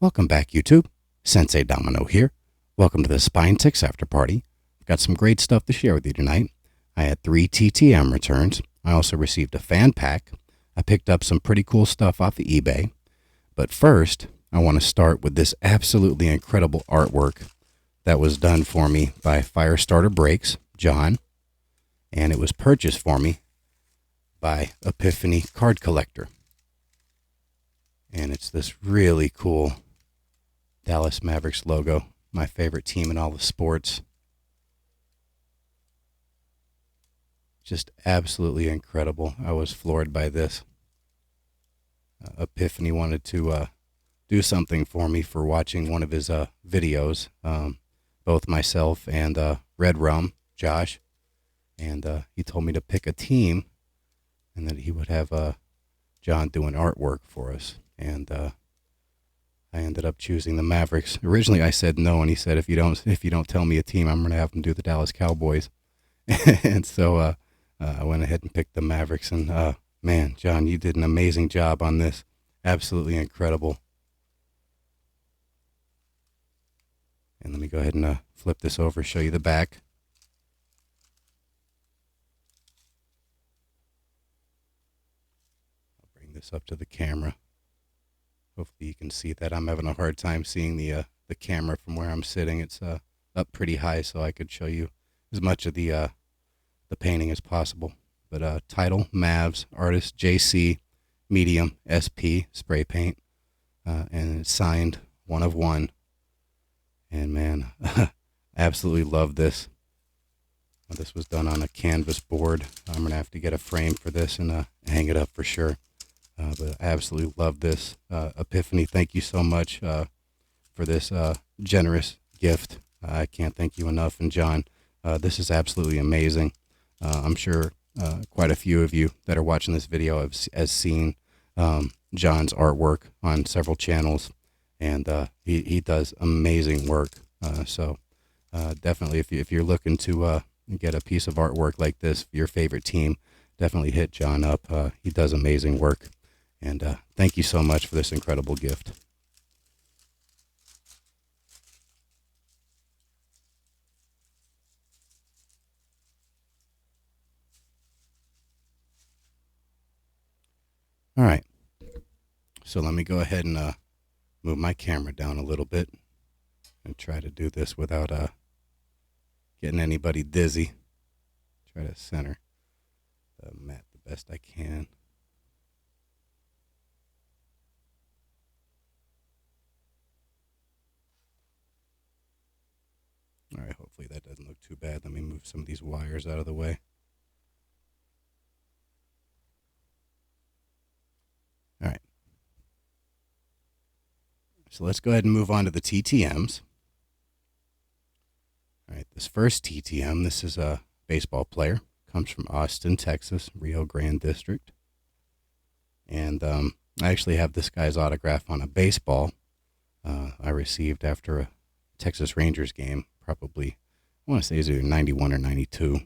Welcome back, YouTube. Sensei Domino here. Welcome to the Spine Ticks After Party. I've got some great stuff to share with you tonight. I had 3 TTM returns. I also received a fan pack. I picked up some pretty cool stuff off of eBay. But first, I want to start with this absolutely incredible artwork that was done for me by FireStarter Brakes, John. And it was purchased for me by Epiphany Card Collector. And it's this really cool Dallas Mavericks logo, my favorite team in all of sports. Just absolutely incredible. I was floored by this. Epiphany wanted to do something for me for watching one of his videos, both myself and Red Rum, Josh. And he told me to pick a team and that he would have John doing artwork for us. And I ended up choosing the Mavericks. Originally, I said no, and he said, "If you don't tell me a team, I'm going to have him do the Dallas Cowboys." And so I went ahead and picked the Mavericks. And man, John, you did an amazing job on this. Absolutely incredible. And let me go ahead and flip this over, show you the back. I'll bring this up to the camera. Hopefully you can see that. I'm having a hard time seeing the camera from where I'm sitting. It's up pretty high, so I could show you as much of the painting as possible. But title, Mavs, artist, JC, medium, SP, spray paint, and it's signed 1 of 1. And man, absolutely love this. This was done on a canvas board. I'm going to have to get a frame for this and hang it up for sure. But I absolutely love this. Epiphany, thank you so much for this generous gift. I can't thank you enough. And John, this is absolutely amazing. I'm sure quite a few of you that are watching this video have seen John's artwork on several channels. And he does amazing work. So definitely, if you're looking to get a piece of artwork like this for your favorite team, definitely hit John up. He does amazing work. And thank you so much for this incredible gift. All right. So let me go ahead and move my camera down a little bit and try to do this without getting anybody dizzy. Try to center the mat the best I can. All right, hopefully that doesn't look too bad. Let me move some of these wires out of the way. All right. So let's go ahead and move on to the TTMs. All right, this first TTM, this is a baseball player. Comes from Austin, Texas, Rio Grande District. And I actually have this guy's autograph on a baseball I received after a Texas Rangers game. Probably, I want to say it's either 91 or 92.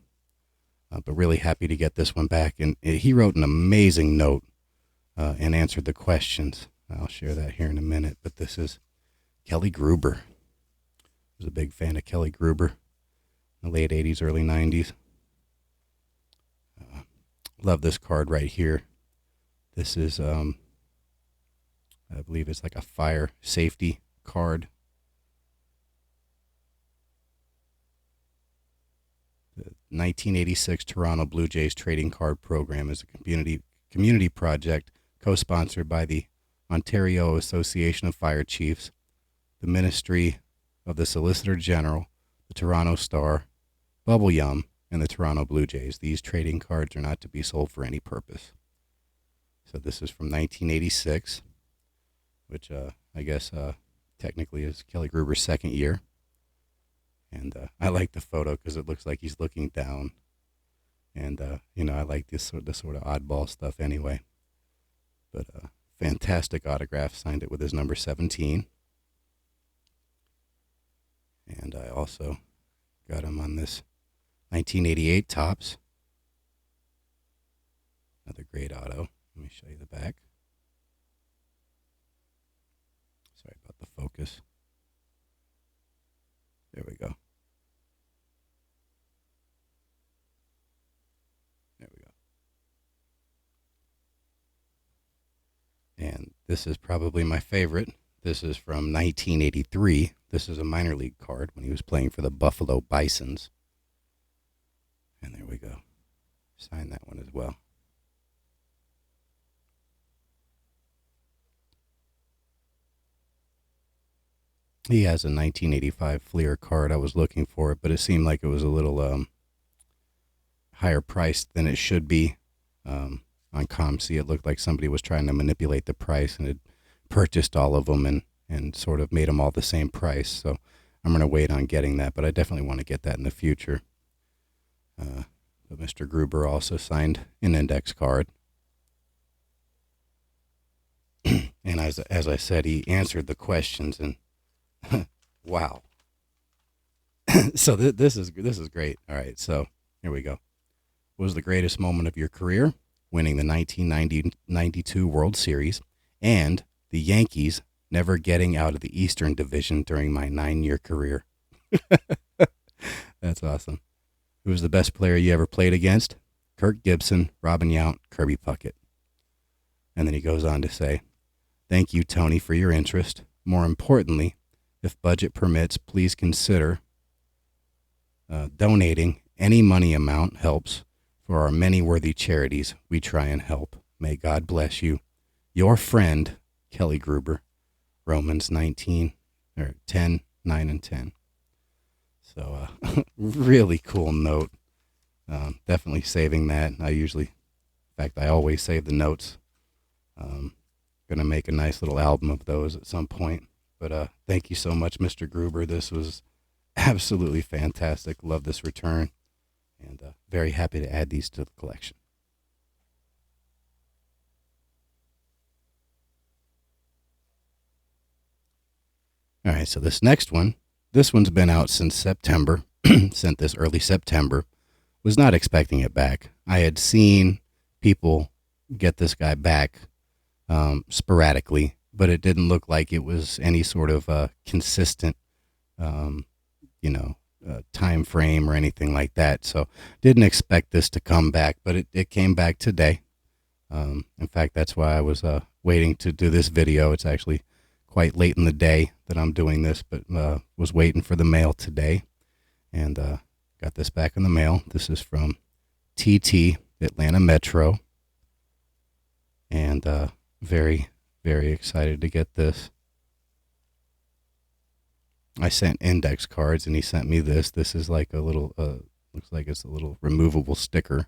But really happy to get this one back. And he wrote an amazing note and answered the questions. I'll share that here in a minute. But this is Kelly Gruber. I was a big fan of Kelly Gruber in the late 80s, early 90s. Love this card right here. This is, I believe it's like a fire safety card. The 1986 Toronto Blue Jays Trading Card Program is a community project co-sponsored by the Ontario Association of Fire Chiefs, the Ministry of the Solicitor General, the Toronto Star, Bubble Yum, and the Toronto Blue Jays. These trading cards are not to be sold for any purpose. So this is from 1986, which I guess technically is Kelly Gruber's second year. And I like the photo because it looks like he's looking down. And, I like this sort of oddball stuff anyway. But fantastic autograph. Signed it with his number 17. And I also got him on this 1988 Topps. Another great auto. Let me show you the back. Sorry about the There we go. There we go. And this is probably my favorite. This is from 1983. This is a minor league card when he was playing for the Buffalo Bisons. And there we go. Sign that one as well. He has a 1985 Fleer card. I was looking for it, but it seemed like it was a little higher priced than it should be. On ComC, it looked like somebody was trying to manipulate the price and had purchased all of them and sort of made them all the same price. So I'm going to wait on getting that, but I definitely want to get that in the future. But Mr. Gruber also signed an index card. And as I said, he answered the questions, and wow. So this is great. All right, so here we go. What was the greatest moment of your career? Winning the 1992 World Series and the Yankees never getting out of the Eastern Division during my 9-year career. That's awesome. Who was the best player you ever played against? Kirk Gibson, Robin Yount, Kirby Puckett. And then he goes on to say, thank you, Tony, for your interest. More importantly, if budget permits, please consider donating. Any money amount helps for our many worthy charities we try and help. May God bless you. Your friend, Kelly Gruber, Romans 10, 9 and 10. So really cool note. Definitely saving that. In fact, I always save the notes. Going to make a nice little album of those at some point. But thank you so much, Mr. Gruber. This was absolutely fantastic. Love this return. And very happy to add these to the collection. All right, so this next one, this one's been out since September, sent this early September. Was not expecting it back. I had seen people get this guy back sporadically, but it didn't look like it was any sort of consistent, time frame or anything like that. So didn't expect this to come back, but it came back today. In fact, that's why I was waiting to do this video. It's actually quite late in the day that I'm doing this, but was waiting for the mail today and got this back in the mail. This is from TT, Atlanta Metro, and very, very excited to get this. I sent index cards, and he sent me this. This is like a little, looks like it's a little removable sticker,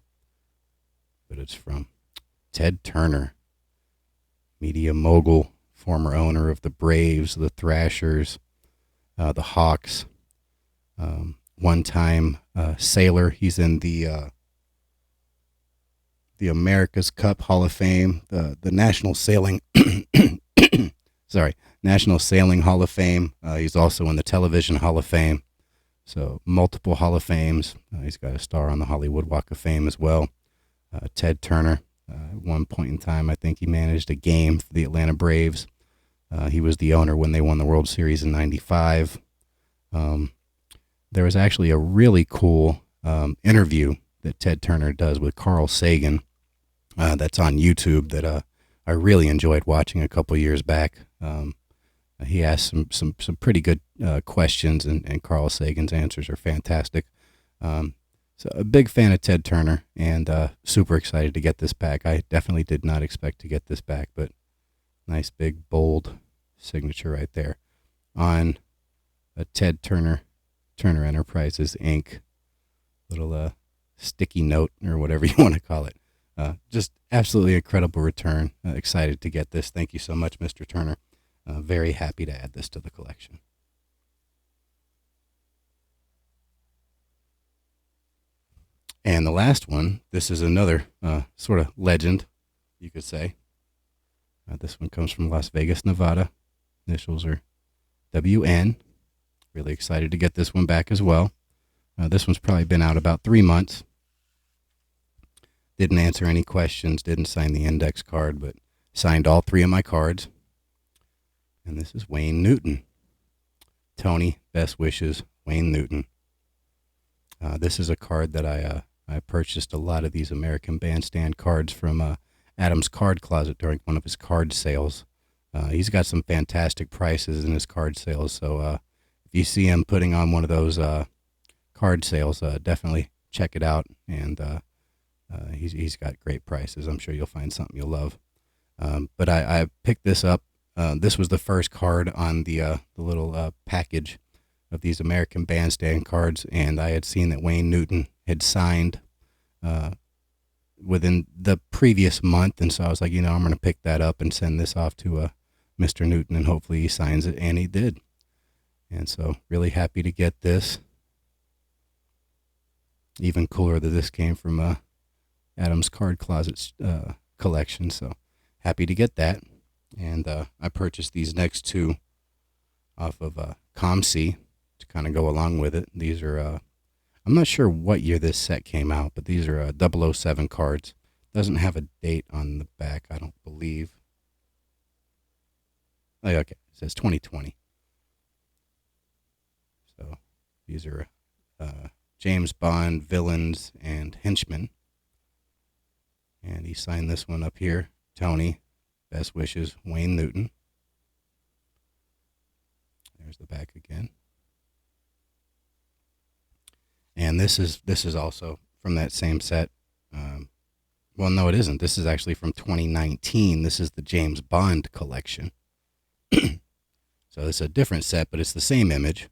but it's from Ted Turner, media mogul, former owner of the Braves, the Thrashers, the Hawks, one-time sailor. He's in the America's Cup Hall of Fame, the National Sailing, National Sailing Hall of Fame. He's also in the Television Hall of Fame. So multiple Hall of Fames. He's got a star on the Hollywood Walk of Fame as well. Ted Turner. At one point in time, I think he managed a game for the Atlanta Braves. He was the owner when they won the World Series in '95. There was actually a really cool interview that Ted Turner does with Carl Sagan that's on YouTube that I really enjoyed watching a couple years back. He asked some pretty good questions, and Carl Sagan's answers are fantastic. So a big fan of Ted Turner, and super excited to get this back. I definitely did not expect to get this back, but nice big bold signature right there on a Ted Turner Enterprises Inc. little sticky note or whatever you want to call it. Just absolutely incredible return. Excited to get this. Thank you so much, Mr. Turner. Very happy to add this to the collection. And the last one, this is another sort of legend, you could say. This one comes from Las Vegas, Nevada. Initials are WN. Really excited to get this one back as well. This one's probably been out about 3 months. Didn't answer any questions, didn't sign the index card, but signed all 3 of my cards. And this is Wayne Newton. Tony, best wishes, Wayne Newton. This is a card that I purchased a lot of these American Bandstand cards from Adam's Card Closet during one of his card sales. He's got some fantastic prices in his card sales, so if you see him putting on one of those card sales, definitely check it out. And he's got great prices. I'm sure you'll find something you'll love. But I picked this up. This was the first card on the little package of these American Bandstand cards, and I had seen that Wayne Newton had signed within the previous month, and so I was like, I'm going to pick that up and send this off to Mr. Newton, and hopefully he signs it, and he did. And so really happy to get this. Even cooler that this came from Adam's Card Closet's collection, so happy to get that. And I purchased these next two off of ComC to kind of go along with it. These are, I'm not sure what year this set came out, but these are 007 cards. Doesn't have a date on the back, I don't believe. Oh, okay, it says 2020. So these are James Bond, villains, and henchmen. And he signed this one up here. Tony, best wishes, Wayne Newton. There's the back again. And this is also from that same set. Well, no, it isn't. This is actually from 2019. This is the James Bond collection. So it's a different set, but it's the same image,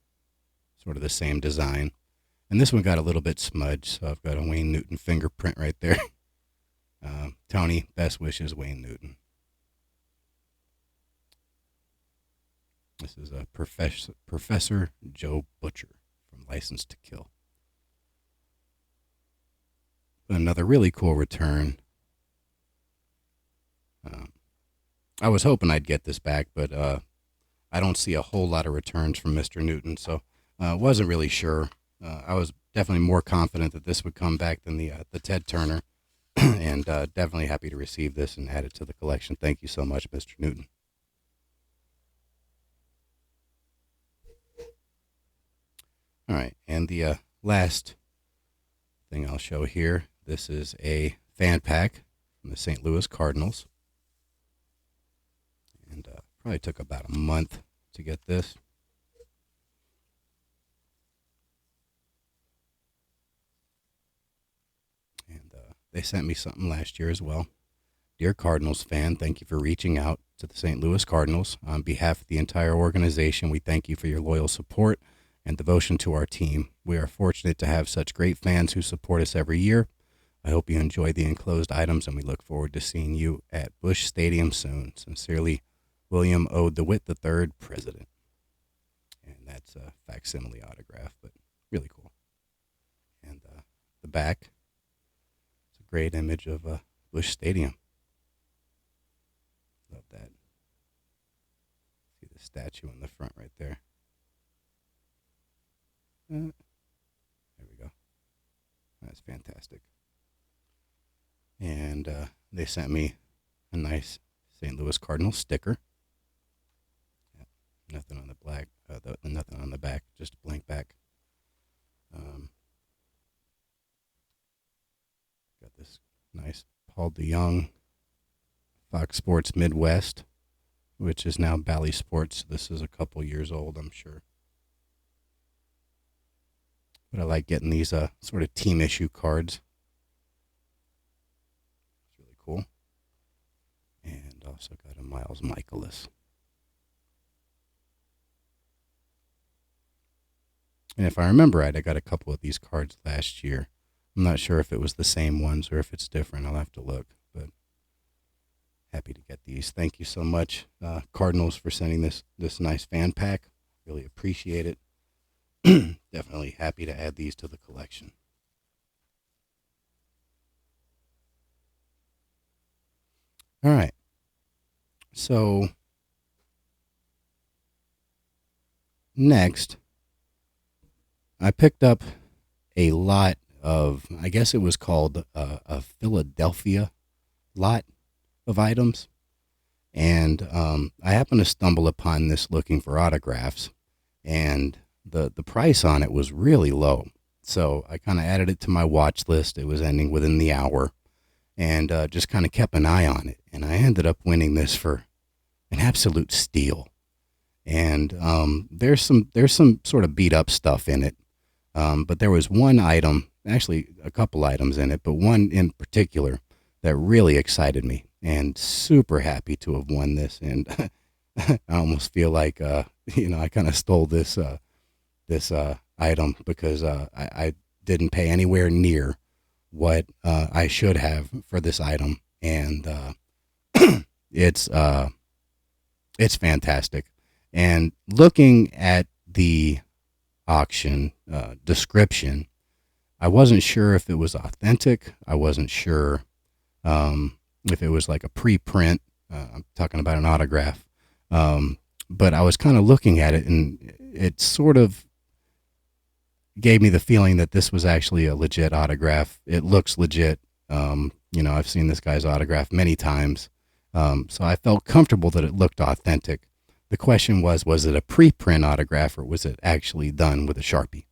sort of the same design. And this one got a little bit smudged, so I've got a Wayne Newton fingerprint right there. Tony, best wishes, Wayne Newton. This is a Professor Joe Butcher from License to Kill. Another really cool return. I was hoping I'd get this back, but I don't see a whole lot of returns from Mr. Newton, so wasn't really sure. I was definitely more confident that this would come back than the Ted Turner, and definitely happy to receive this and add it to the collection. Thank you so much, Mr. Newton. All right, and the last thing I'll show here, this is a fan pack from the St. Louis Cardinals. And probably took about a month to get this. And they sent me something last year as well. Dear Cardinals fan, thank you for reaching out to the St. Louis Cardinals. On behalf of the entire organization, we thank you for your loyal support and devotion to our team. We are fortunate to have such great fans who support us every year. I hope you enjoy the enclosed items, and we look forward to seeing you at Busch Stadium soon. Sincerely, William O. DeWitt III, President. And that's a facsimile autograph, but really cool. And the back, it's a great image of Busch Stadium. Love that. See the statue in the front right there. There we go. That's fantastic. And they sent me a nice St. Louis Cardinals sticker. Yeah, nothing on the black, nothing on the back, just a blank back. Got this nice Paul DeYoung Fox Sports Midwest, which is now Bally Sports. This is a couple years old, I'm sure. But I like getting these sort of team issue cards. It's really cool. And also got a Miles Michaelis. And if I remember right, I got a couple of these cards last year. I'm not sure if it was the same ones or if it's different. I'll have to look. But happy to get these. Thank you so much, Cardinals, for sending this nice fan pack. Really appreciate it. Definitely happy to add these to the collection. All right. So next, I picked up a lot of, I guess it was called a Philadelphia lot of items. And I happened to stumble upon this looking for autographs. And the price on it was really low. So I kind of added it to my watch list. It was ending within the hour, and just kind of kept an eye on it. And I ended up winning this for an absolute steal. And there's some sort of beat up stuff in it, but there was one item, actually a couple items in it, but one in particular that really excited me, and super happy to have won this. And I almost feel like I kind of stole this item because I didn't pay anywhere near what I should have for this item, and it's it's fantastic. And looking at the auction description, I wasn't sure if it was authentic. I wasn't sure if it was like a preprint. I'm talking about an autograph. But I was kind of looking at it, and it sort of gave me the feeling that this was actually a legit autograph. It looks legit. I've seen this guy's autograph many times. So I felt comfortable that it looked authentic. The question was it a preprint autograph, or was it actually done with a Sharpie?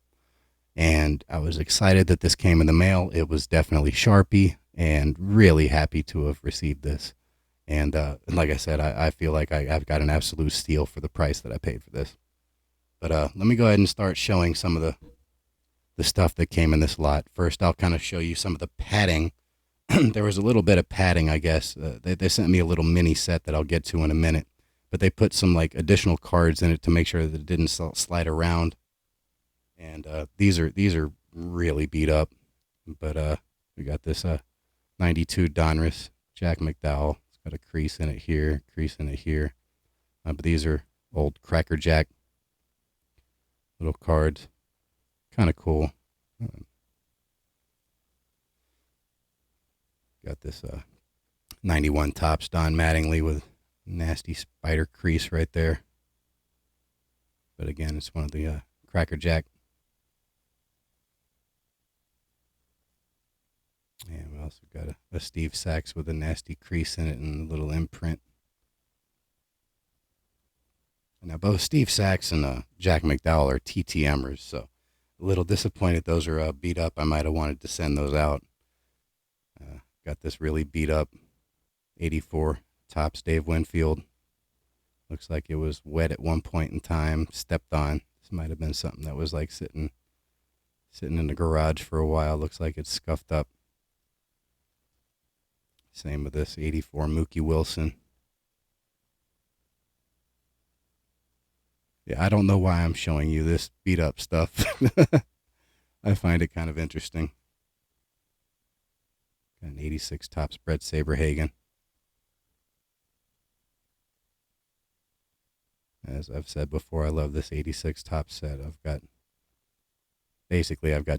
And I was excited that this came in the mail. It was definitely Sharpie, and really happy to have received this. And like I said, I feel like I've got an absolute steal for the price that I paid for this. But let me go ahead and start showing some of the stuff that came in this lot. First, I'll kind of show you some of the padding. There was a little bit of padding, I guess. They sent me a little mini set that I'll get to in a minute. But they put some like additional cards in it to make sure that it didn't slide around. And these are really beat up. But we got this 92 Donruss Jack McDowell. It's got a crease in it here, crease in it here. But these are old Cracker Jack little cards. Kind of cool. Got this 91 Topps Don Mattingly with nasty spider crease right there. But again, it's one of the Cracker Jack. And we also got a Steve Sachs with a nasty crease in it and a little imprint. And now both Steve Sachs and Jack McDowell are TTMers, so a little disappointed those are beat up. I might have wanted to send those out. Got this really beat up 84 Topps Dave Winfield. Looks like it was wet at one point in time, stepped on. This might have been something that was like sitting in the garage for a while. Looks like it's scuffed up. Same with this 84 Mookie Wilson. Yeah, I don't know why I'm showing you this beat up stuff. I find it kind of interesting. Got an 86 Topps Brett Saberhagen. As I've said before, I love this 86 Topps set. I've got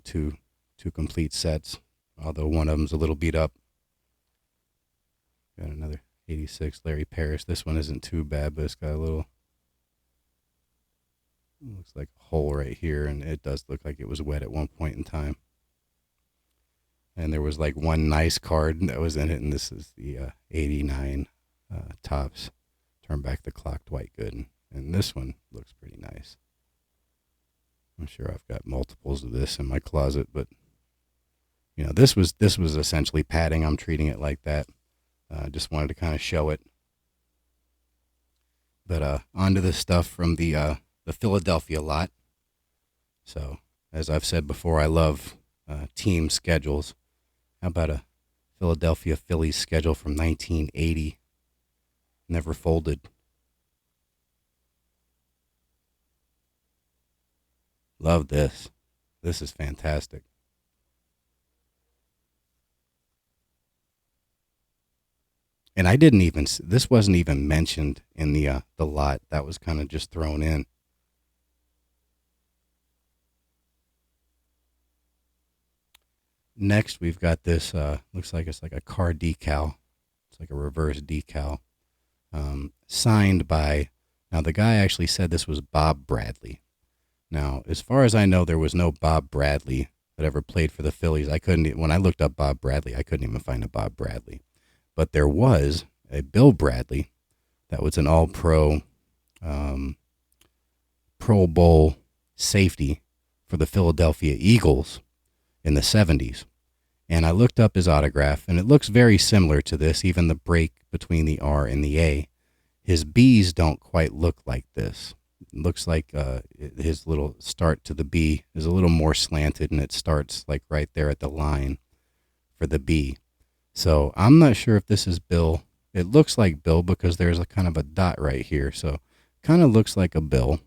two complete sets, although one of them's a little beat up. Got another 86 Larry Parrish. This one isn't too bad, but it's got a little, looks like a hole right here, and it does look like it was wet at one point in time. And there was like one nice card that was in it, and this is the 89 Topps Turn Back the Clock Dwight Gooden. And this one looks pretty nice. I'm sure I've got multiples of this in my closet, but this was essentially padding. I'm treating it like that. Just wanted to kind of show it. But onto the stuff from the Philadelphia lot. So, as I've said before, I love team schedules. How about a Philadelphia Phillies schedule from 1980? Never folded. Love this. This is fantastic. And I didn't even, this wasn't even mentioned in the lot. That was kind of just thrown in. Next, we've got this, looks like it's like a car decal. It's like a reverse decal. Signed by, now the guy actually said this was Bob Bradley. Now, as far as I know, there was no Bob Bradley that ever played for the Phillies. When I looked up Bob Bradley, I couldn't even find a Bob Bradley. But there was a Bill Bradley that was an all-pro, Pro Bowl safety for the Philadelphia Eagles in the 70s. And I looked up his autograph, and it looks very similar to this, even the break between the R and the A. His B's don't quite look like this. It looks like his little start to the B is a little more slanted, and it starts like right there at the line for the B. So I'm not sure if this is Bill. It looks like Bill because there's a kind of a dot right here. So kind of looks like a Bill.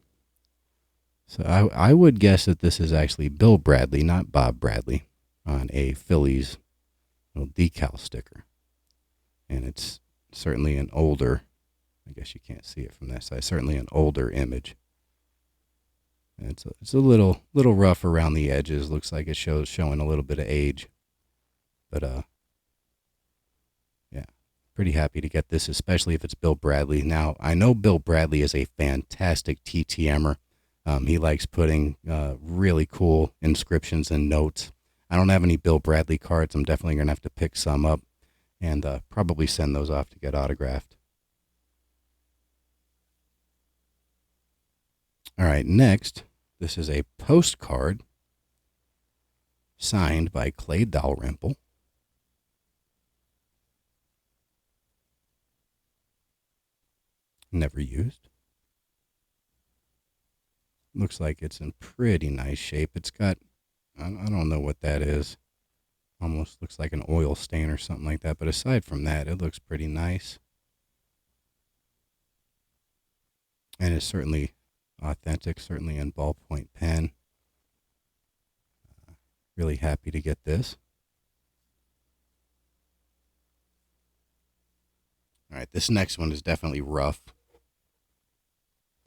So I would guess that this is actually Bill Bradley, not Bob Bradley, on a Phillies little decal sticker. And it's certainly an older, I guess you can't see it from that side, certainly an older image. And it's a little rough around the edges. Looks like it's showing a little bit of age. But yeah, pretty happy to get this, especially if it's Bill Bradley. Now, I know Bill Bradley is a fantastic TTMer. He likes putting really cool inscriptions and notes. I don't have any Bill Bradley cards. I'm definitely going to have to pick some up and probably send those off to get autographed. All right, next, this is a postcard signed by Clay Dalrymple. Never used. Looks like it's in pretty nice shape. It's got, I don't know what that is. Almost looks like an oil stain or something like that. But aside from that, it looks pretty nice. And it's certainly authentic, certainly in ballpoint pen. Really happy to get this. All right, this next one is definitely rough.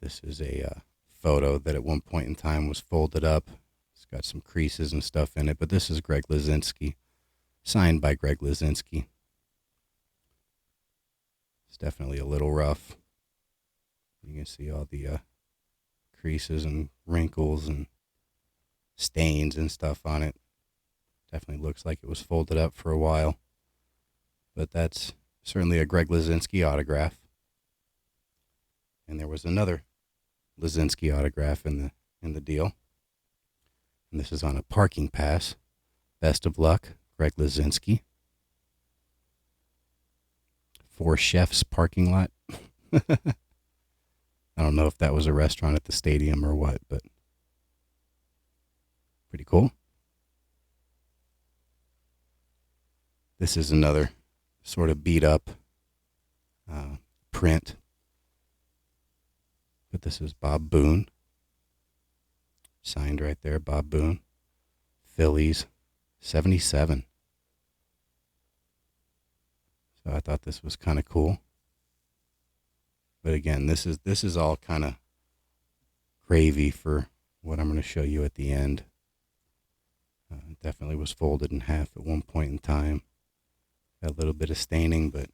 This is a photo that at one point in time was folded up. It's got some creases and stuff in it, but this is Greg Lazinski, signed by Greg Lazinski. It's definitely a little rough. You can see all the creases and wrinkles and stains and stuff on it. Definitely looks like it was folded up for a while, but that's certainly a Greg Lazinski autograph. And there was another Lazinski autograph in the deal. And this is on a parking pass. Best of luck, Greg Lazinski. Four Chefs parking lot. I don't know if that was a restaurant at the stadium or what, but pretty cool. This is another sort of beat up print. But this is Bob Boone. Signed right there, Bob Boone. Phillies, 77. So I thought this was kind of cool. But again, this is all kind of gravy for what I'm going to show you at the end. Definitely was folded in half at one point in time. Got a little bit of staining, but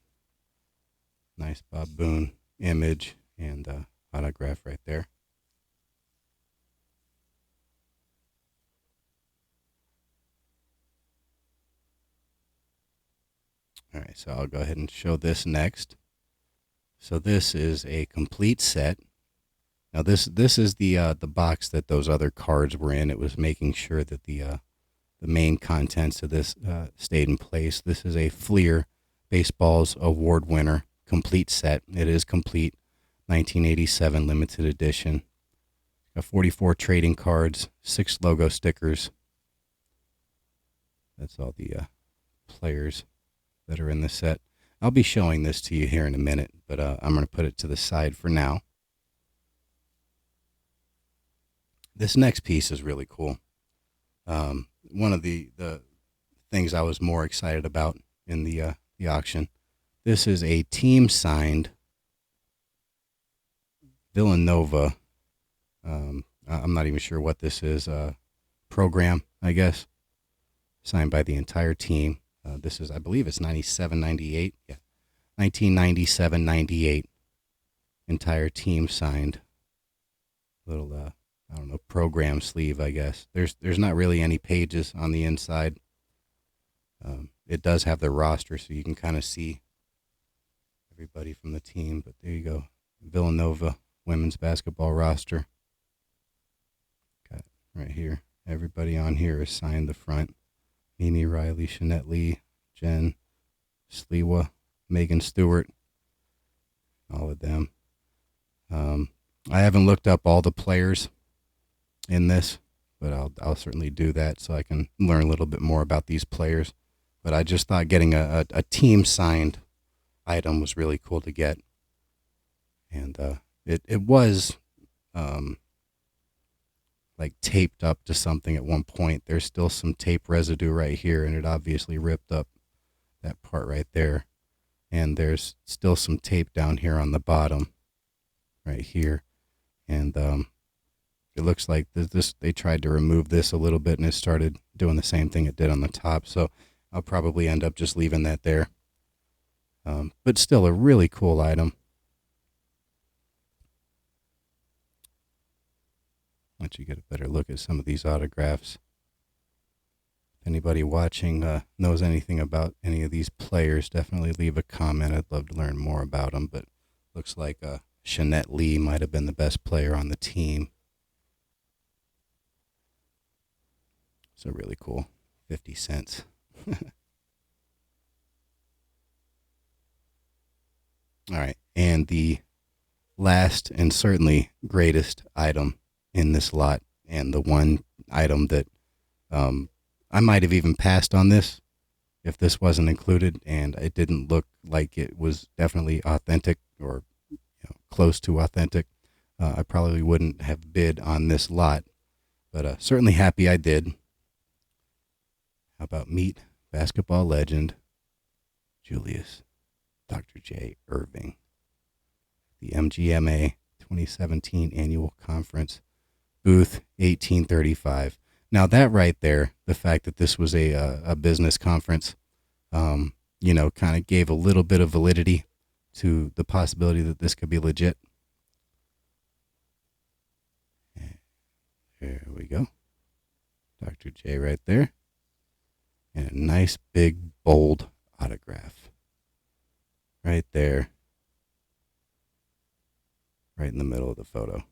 nice Bob Boone image and autograph right there. All right, so I'll go ahead and show this next. So this is a complete set. Now this is the box that those other cards were in. It was making sure that the main contents of this stayed in place. This is a Fleer Baseballs Award winner complete set. It is complete, 1987 limited edition. Got 44 trading cards, 6 logo stickers. That's all the players that are in the set. I'll be showing this to you here in a minute, but I'm going to put it to the side for now. This next piece is really cool. One of the things I was more excited about in the auction. This is a team signed Villanova. I'm not even sure what this is. Program, I guess. Signed by the entire team. This is, I believe it's 97, 98. Yeah. 1997, 98. Entire team signed. Little, I don't know, program sleeve, I guess. There's not really any pages on the inside. It does have the roster, so you can kind of see everybody from the team. But there you go. Villanova women's basketball roster. right here. Everybody on here is signed the front. Mimi Riley, Shanette Lee, Jen Sliwa, Megan Stewart, all of them. I haven't looked up all the players in this, but I'll certainly do that so I can learn a little bit more about these players. But I just thought getting a team signed item was really cool to get, and it was like taped up to something at one point. There's still some tape residue right here, and it obviously ripped up that part right there. And there's still some tape down here on the bottom right here. And it looks like this they tried to remove this a little bit, and it started doing the same thing it did on the top. So I'll probably end up just leaving that there. But still a really cool item. Let you get a better look at some of these autographs. If anybody watching knows anything about any of these players, definitely leave a comment. I'd love to learn more about them. But looks like Shanette Lee might have been the best player on the team. So really cool. 50 cents. All right. And the last and certainly greatest item in this lot, and the one item that I might have even passed on this if this wasn't included and it didn't look like it was definitely authentic or close to authentic. I probably wouldn't have bid on this lot, but certainly happy I did. How about meet basketball legend Julius Dr. J. Irving, the MGMA 2017 Annual Conference, booth 1835. Now that right there, the fact that this was a business conference, kind of gave a little bit of validity to the possibility that this could be legit. There we go. Dr. J right there. And a nice big bold autograph right there, right in the middle of the photo.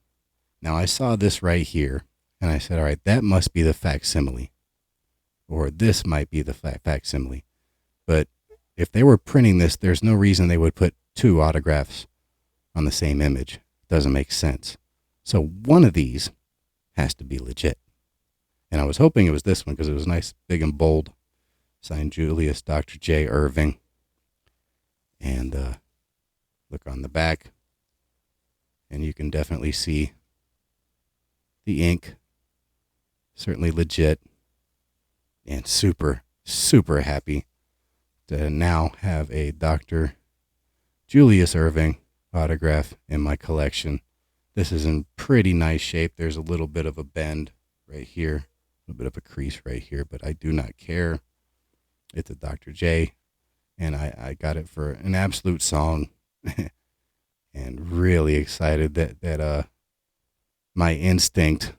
Now I saw this right here and I said, all right, that must be the facsimile, or this might be the facsimile. But if they were printing this, there's no reason they would put two autographs on the same image. It doesn't make sense. So one of these has to be legit. And I was hoping it was this one because it was nice, big and bold. Signed Julius Dr. J. Irving. And look on the back, and you can definitely see the ink. Certainly legit. And super, super happy to now have a Dr. Julius Irving autograph in my collection. This is in pretty nice shape. There's a little bit of a bend right here, a little bit of a crease right here, but I do not care. It's a Dr. J, and I got it for an absolute song. And really excited that my instinct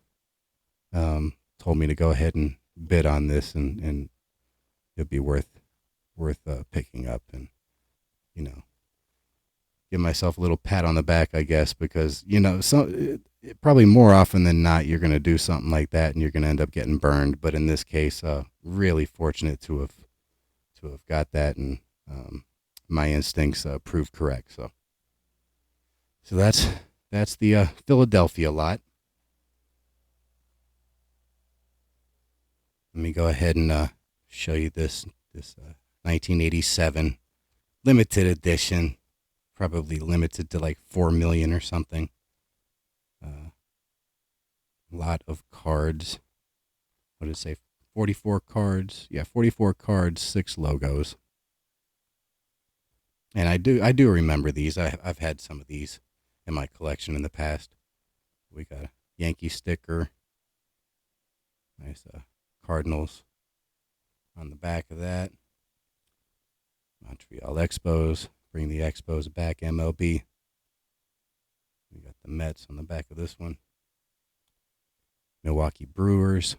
told me to go ahead and bid on this, and it'd be worth picking up, and give myself a little pat on the back, I guess, because probably more often than not you're going to do something like that and you're going to end up getting burned. But in this case, really fortunate to have got that, and my instincts proved correct. So that's the Philadelphia lot. Let me go ahead and show you this 1987 limited edition, probably limited to like 4 million or something. Lot of cards. What did it say? 44 cards. Yeah, 44 cards, 6 logos. And I do remember these. I've had some of these in my collection in the past. We got a Yankee sticker. Nice Cardinals on the back of that. Montreal Expos. Bring the Expos back, MLB. We got the Mets on the back of this one. Milwaukee Brewers.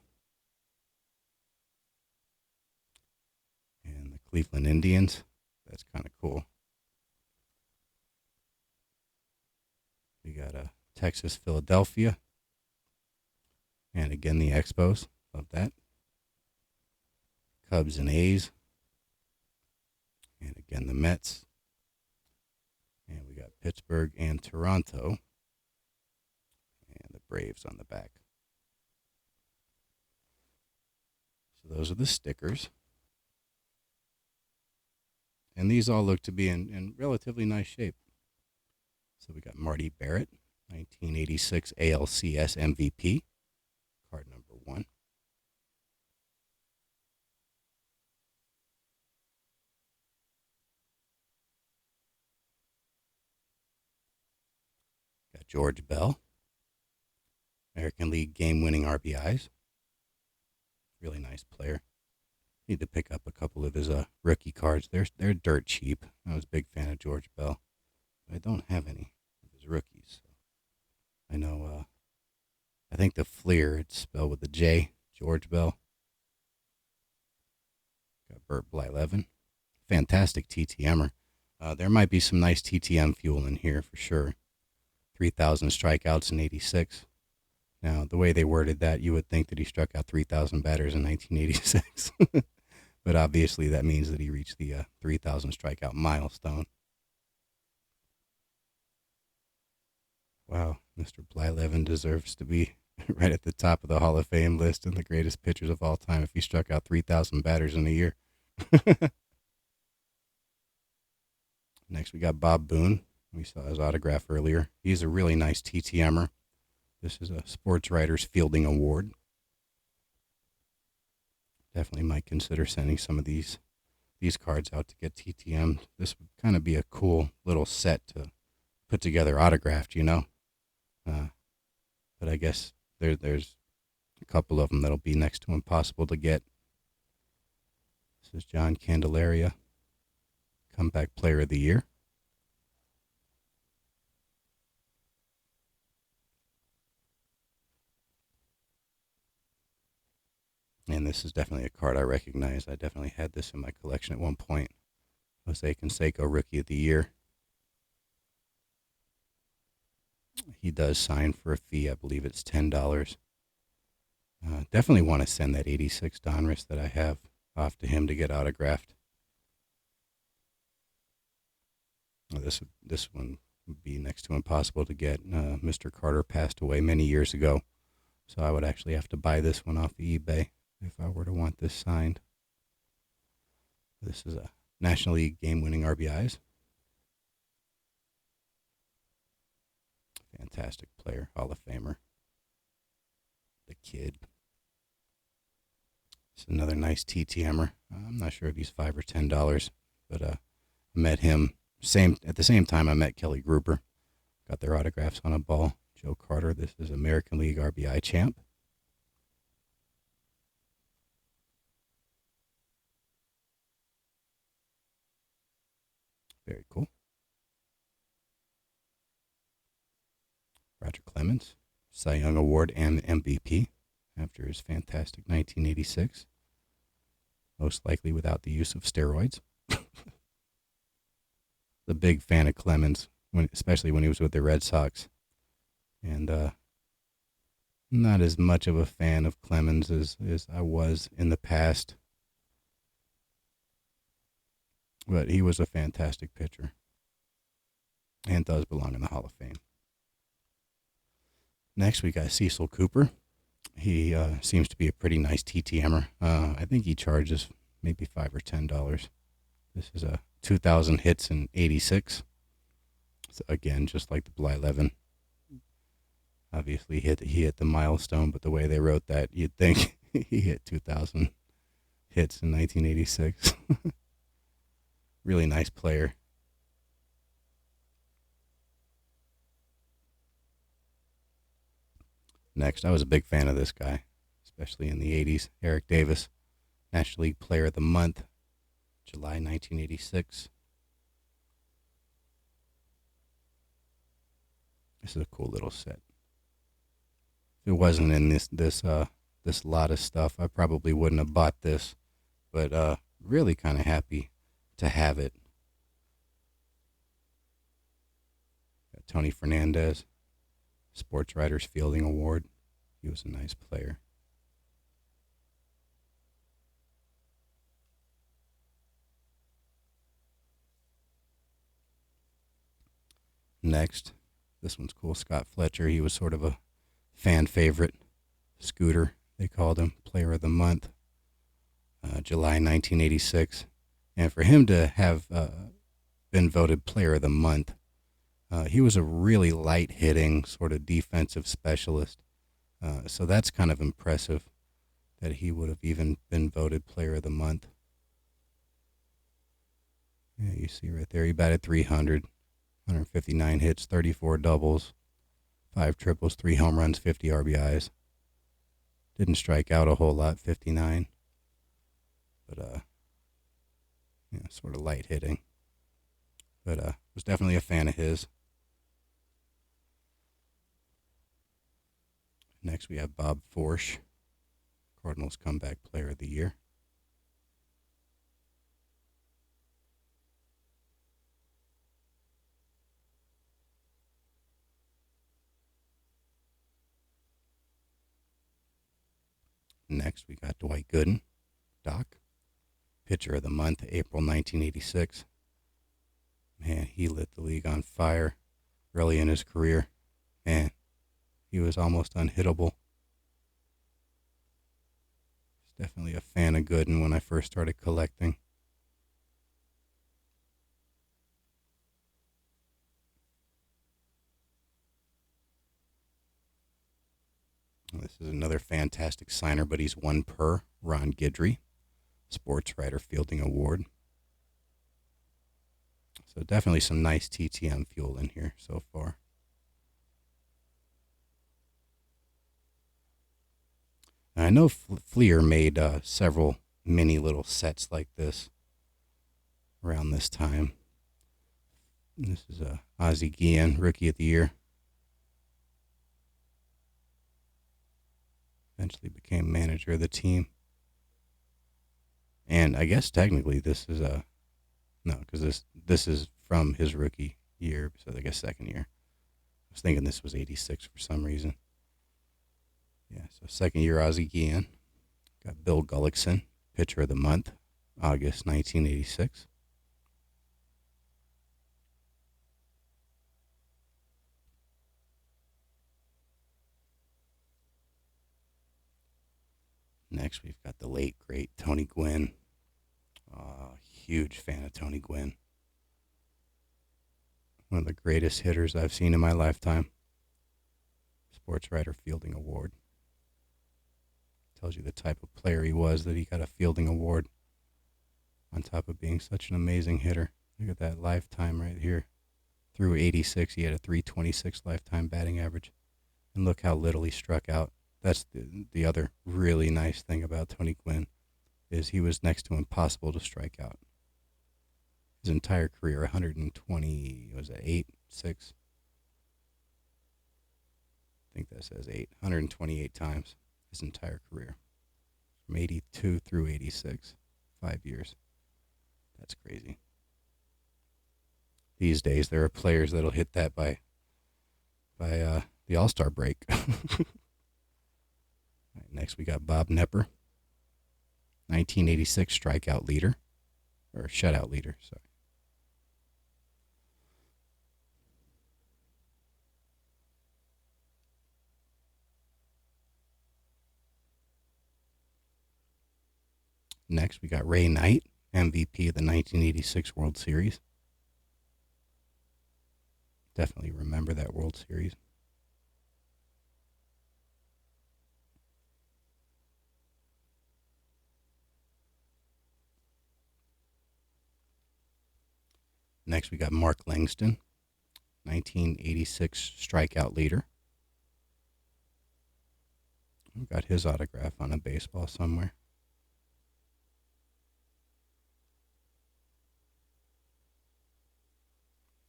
And the Cleveland Indians. That's kind of cool. We got a Texas, Philadelphia. And again, the Expos. Love that. Cubs and A's. And again, the Mets. And we got Pittsburgh and Toronto. And the Braves on the back. So those are the stickers. And these all look to be in relatively nice shape. So we got Marty Barrett, 1986 ALCS MVP, card number 1. Got George Bell, American League game-winning RBIs. Really nice player. Need to pick up a couple of his rookie cards. They're dirt cheap. I was a big fan of George Bell. I don't have any of his rookies. So I know, I think the Fleer, it's spelled with a J, George Bell. Got Bert Blyleven. Fantastic TTMer. There might be some nice TTM fuel in here for sure. 3,000 strikeouts in 86. Now, the way they worded that, you would think that he struck out 3,000 batters in 1986. But obviously that means that he reached the 3,000 strikeout milestone. Wow, Mr. Blyleven deserves to be right at the top of the Hall of Fame list and the greatest pitchers of all time if he struck out 3,000 batters in a year. Next, we got Bob Boone. We saw his autograph earlier. He's a really nice TTMer. This is a Sports Writers Fielding Award. Definitely might consider sending some of these cards out to get TTM. This would kind of be a cool little set to put together autographed, you know. But I guess there's a couple of them that'll be next to impossible to get. This is John Candelaria, Comeback Player of the Year. And this is definitely a card I recognize. I definitely had this in my collection at one point. Jose Canseco, Rookie of the Year. He does sign for a fee. I believe it's $10. Definitely want to send that 86 Donruss that I have off to him to get autographed. This one would be next to impossible to get. Mr. Carter passed away many years ago, so I would actually have to buy this one off of eBay if I were to want this signed. This is a National League game-winning RBIs. Fantastic player, Hall of Famer. The Kid. It's another nice TTMer. I'm not sure if he's $5 or $10, but I met him at the same time I met Kelly Gruber. Got their autographs on a ball. Joe Carter. This is American League RBI champ. Very cool. Roger Clemens, Cy Young Award and MVP after his fantastic 1986. Most likely without the use of steroids. The big fan of Clemens, especially when he was with the Red Sox. And not as much of a fan of Clemens as I was in the past. But he was a fantastic pitcher. And does belong in the Hall of Fame. Next, we got Cecil Cooper. He seems to be a pretty nice TTMer. I think he charges maybe $5 or $10. This is a 2,000 hits in 86. So again, just like the Blyleven. Obviously, he hit the milestone, but the way they wrote that, you'd think he hit 2,000 hits in 1986. Really nice player. Next, I was a big fan of this guy, especially in the 80s. Eric Davis, National League Player of the Month, July 1986. This is a cool little set. If it wasn't in this lot of stuff, I probably wouldn't have bought this, but really kind of happy to have it. Got Tony Fernandez, Sports Writers Fielding Award. He was a nice player. Next, this one's cool. Scott Fletcher. He was sort of a fan favorite. Scooter, they called him, Player of the Month, July 1986. And for him to have been voted Player of the Month, he was a really light hitting sort of defensive specialist. So that's kind of impressive that he would have even been voted Player of the Month. Yeah, you see right there, he batted 300, 159 hits, 34 doubles, 5 triples, 3 home runs, 50 RBIs. Didn't strike out a whole lot, 59. But, yeah, sort of light hitting. But was definitely a fan of his. Next, we have Bob Forsch, Cardinals Comeback Player of the Year. Next, we got Dwight Gooden, Doc, Pitcher of the Month, April 1986. Man, he lit the league on fire early in his career. Man, he was almost unhittable. I was definitely a fan of Gooden when I first started collecting. This is another fantastic signer, but he's 1 per. Ron Guidry, Sports Writer Fielding Award. So definitely some nice TTM fuel in here so far. And I know Fleer made several mini little sets like this around this time. And this is Ozzie Guillen, Rookie of the Year. Eventually became manager of the team. And I guess technically this is no, because this is from his rookie year, so I guess second year. I was thinking this was 86 for some reason. Yeah, so second year Ozzie Guillen. Got Bill Gullickson, Pitcher of the Month, August 1986. Next, we've got the late, great Tony Gwynn. Huge fan of Tony Gwynn. One of the greatest hitters I've seen in my lifetime. Sports Writer Fielding Award. Tells you the type of player he was, that he got a fielding award on top of being such an amazing hitter. Look at that lifetime right here. Through 86, he had a 326 lifetime batting average. And look how little he struck out. That's the other really nice thing about Tony Gwynn, is he was next to impossible to strike out. His entire career, 120, was it 8, 6? I think that says 8. 128 times his entire career. From 82 through 86. 5 years. That's crazy. These days, there are players that'll hit that by the All-Star break. Right, next, we got Bob Nepper, 1986 strikeout leader, or shutout leader, sorry. Next, we got Ray Knight, MVP of the 1986 World Series. Definitely remember that World Series. Next, we got Mark Langston, 1986 strikeout leader. I've got his autograph on a baseball somewhere.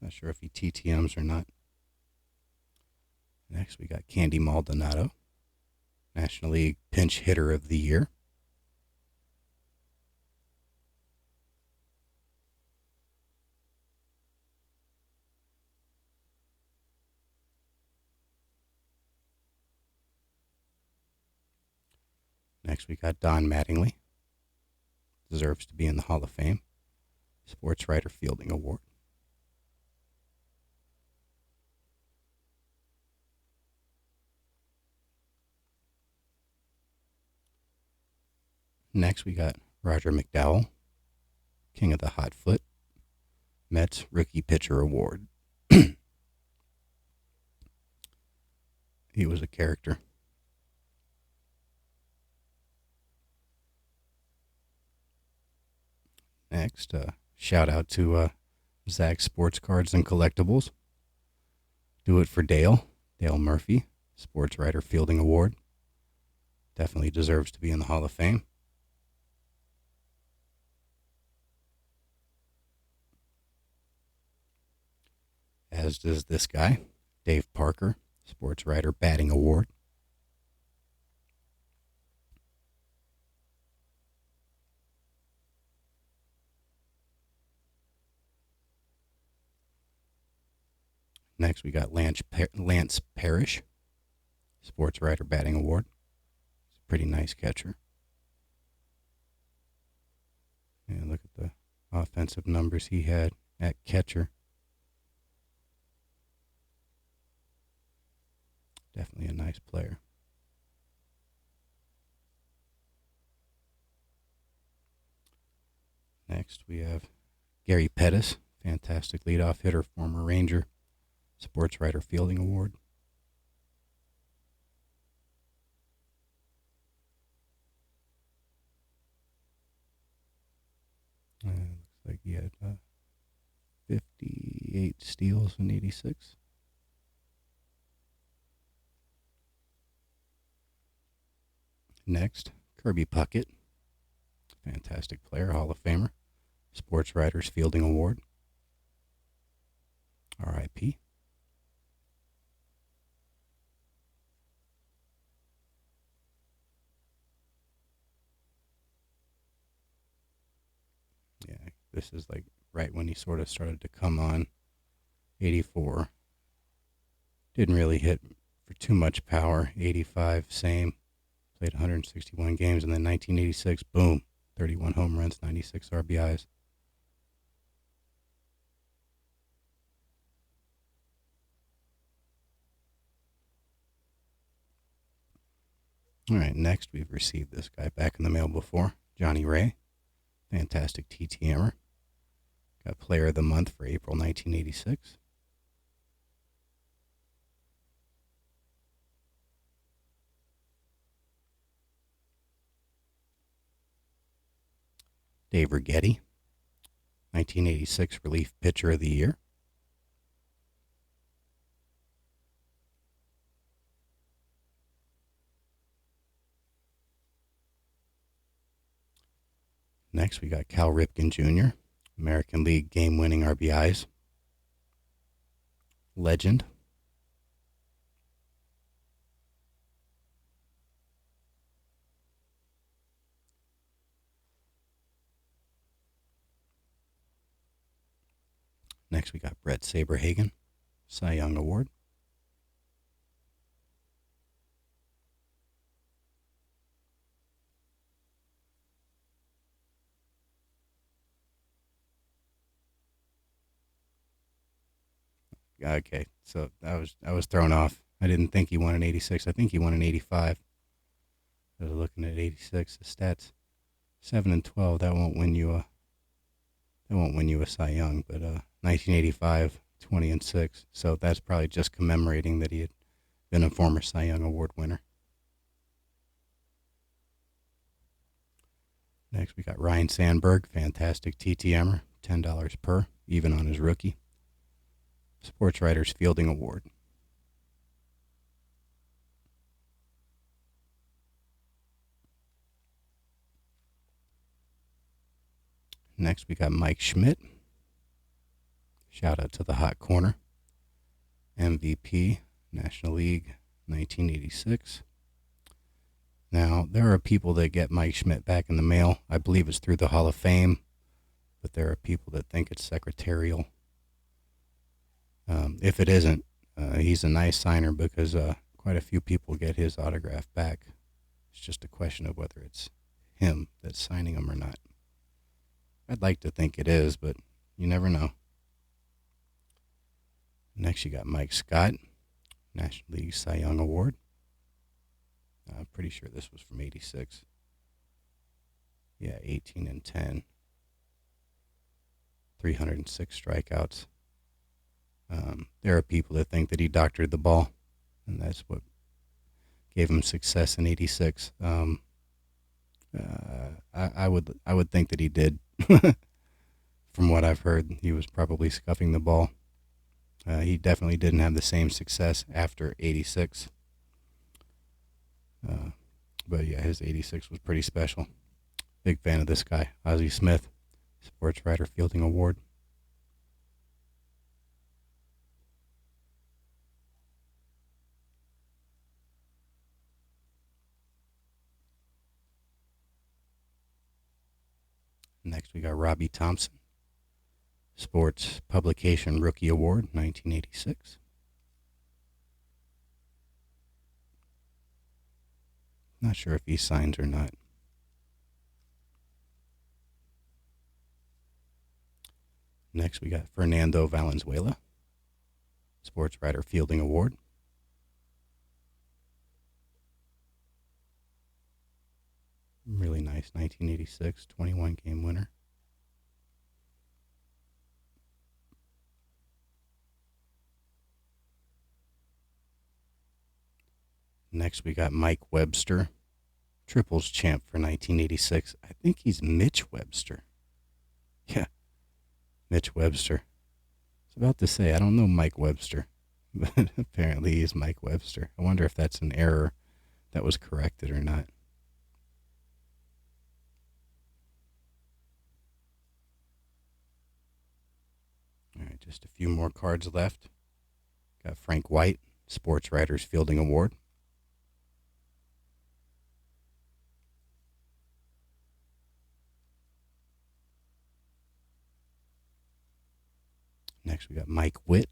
Not sure if he TTMs or not. Next, we got Candy Maldonado, National League Pinch Hitter of the Year. Next, we got Don Mattingly. Deserves to be in the Hall of Fame. Sports Writer Fielding Award. Next, we got Roger McDowell, King of the Hot Foot, Mets Rookie Pitcher Award. He was a character. Next, shout out to Zach Sports Cards and Collectibles. Do it for Dale Murphy, Sports Writer Fielding Award. Definitely deserves to be in the Hall of Fame. As does this guy, Dave Parker, Sports Writer Batting Award. Next, we got Lance Parrish, Sports Writer Batting Award. He's a pretty nice catcher. And look at the offensive numbers he had at catcher. Definitely a nice player. Next, we have Gary Pettis, fantastic leadoff hitter, former Ranger, Sports Writer Fielding Award. Looks like he had 58 steals in 86. Next, Kirby Puckett, fantastic player, Hall of Famer, Sports Writers Fielding Award. R.I.P. Yeah, this is like right when he sort of started to come on. 84. Didn't really hit for too much power. 85, same. Played 161 games, and then 1986, boom, 31 home runs, 96 RBIs. All right, next we've received this guy back in the mail before, Johnny Ray, fantastic TTMer. Got Player of the Month for April 1986. Dave Righetti, 1986 Relief Pitcher of the Year. Next, we got Cal Ripken Jr., American League game-winning RBIs. Legend. Next, we got Brett Saberhagen, Cy Young Award. Okay, so I was thrown off. I didn't think he won in 86. I think he won in 85. I was looking at 86. The stats 7-12. That won't win you a Cy Young, but 1985, 20-6. So that's probably just commemorating that he had been a former Cy Young Award winner. Next, we got Ryan Sandberg, fantastic TTMer, $10 per, even on his rookie. Sports Writers Fielding Award. Next, we got Mike Schmidt. Shout out to the Hot Corner. MVP, National League, 1986. Now, there are people that get Mike Schmidt back in the mail. I believe it's through the Hall of Fame, but there are people that think it's secretarial. If it isn't, he's a nice signer because quite a few people get his autograph back. It's just a question of whether it's him that's signing them or not. I'd like to think it is, but you never know. Next, you got Mike Scott, National League Cy Young Award. I'm pretty sure this was from '86. Yeah, 18-10, 306 strikeouts. There are people that think that he doctored the ball, and that's what gave him success in '86. I would think that he did. From what I've heard, he was probably scuffing the ball. He definitely didn't have the same success after '86. But yeah, his '86 was pretty special. Big fan of this guy, Ozzie Smith, Sports Writer Fielding Award. Next, we got Robbie Thompson, Sports Publication Rookie Award, 1986. Not sure if he signed or not. Next, we got Fernando Valenzuela, Sports Writer Fielding Award. Really nice, 1986, 21-game winner. Next, we got Mike Webster, Triples champ for 1986. I think he's Mitch Webster. Yeah, Mitch Webster. I was about to say, I don't know Mike Webster, but apparently he's Mike Webster. I wonder if that's an error that was corrected or not. All right, just a few more cards left. Got Frank White, Sports Writers Fielding Award. Next, we got Mike Witt,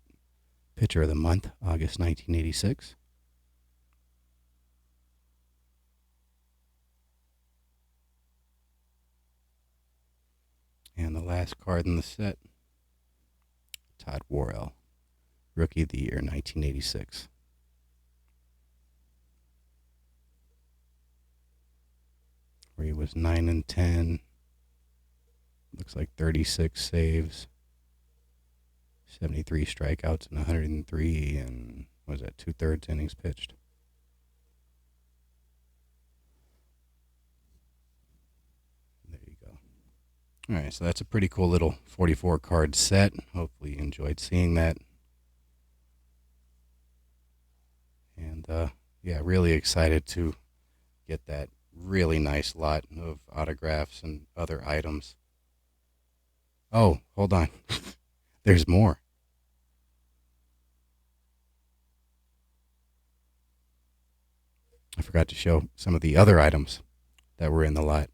Pitcher of the Month, August 1986. And the last card in the set, Todd Worrell, Rookie of the Year, 1986. Where he was 9-10. Looks like 36 saves, 73 strikeouts, and 103, and what was that, 2/3 innings pitched. There you go. All right, so that's a pretty cool little 44 card set. Hopefully you enjoyed seeing that. And yeah, really excited to get that really nice lot of autographs and other items. Oh, hold on. There's more. I forgot to show some of the other items that were in the lot.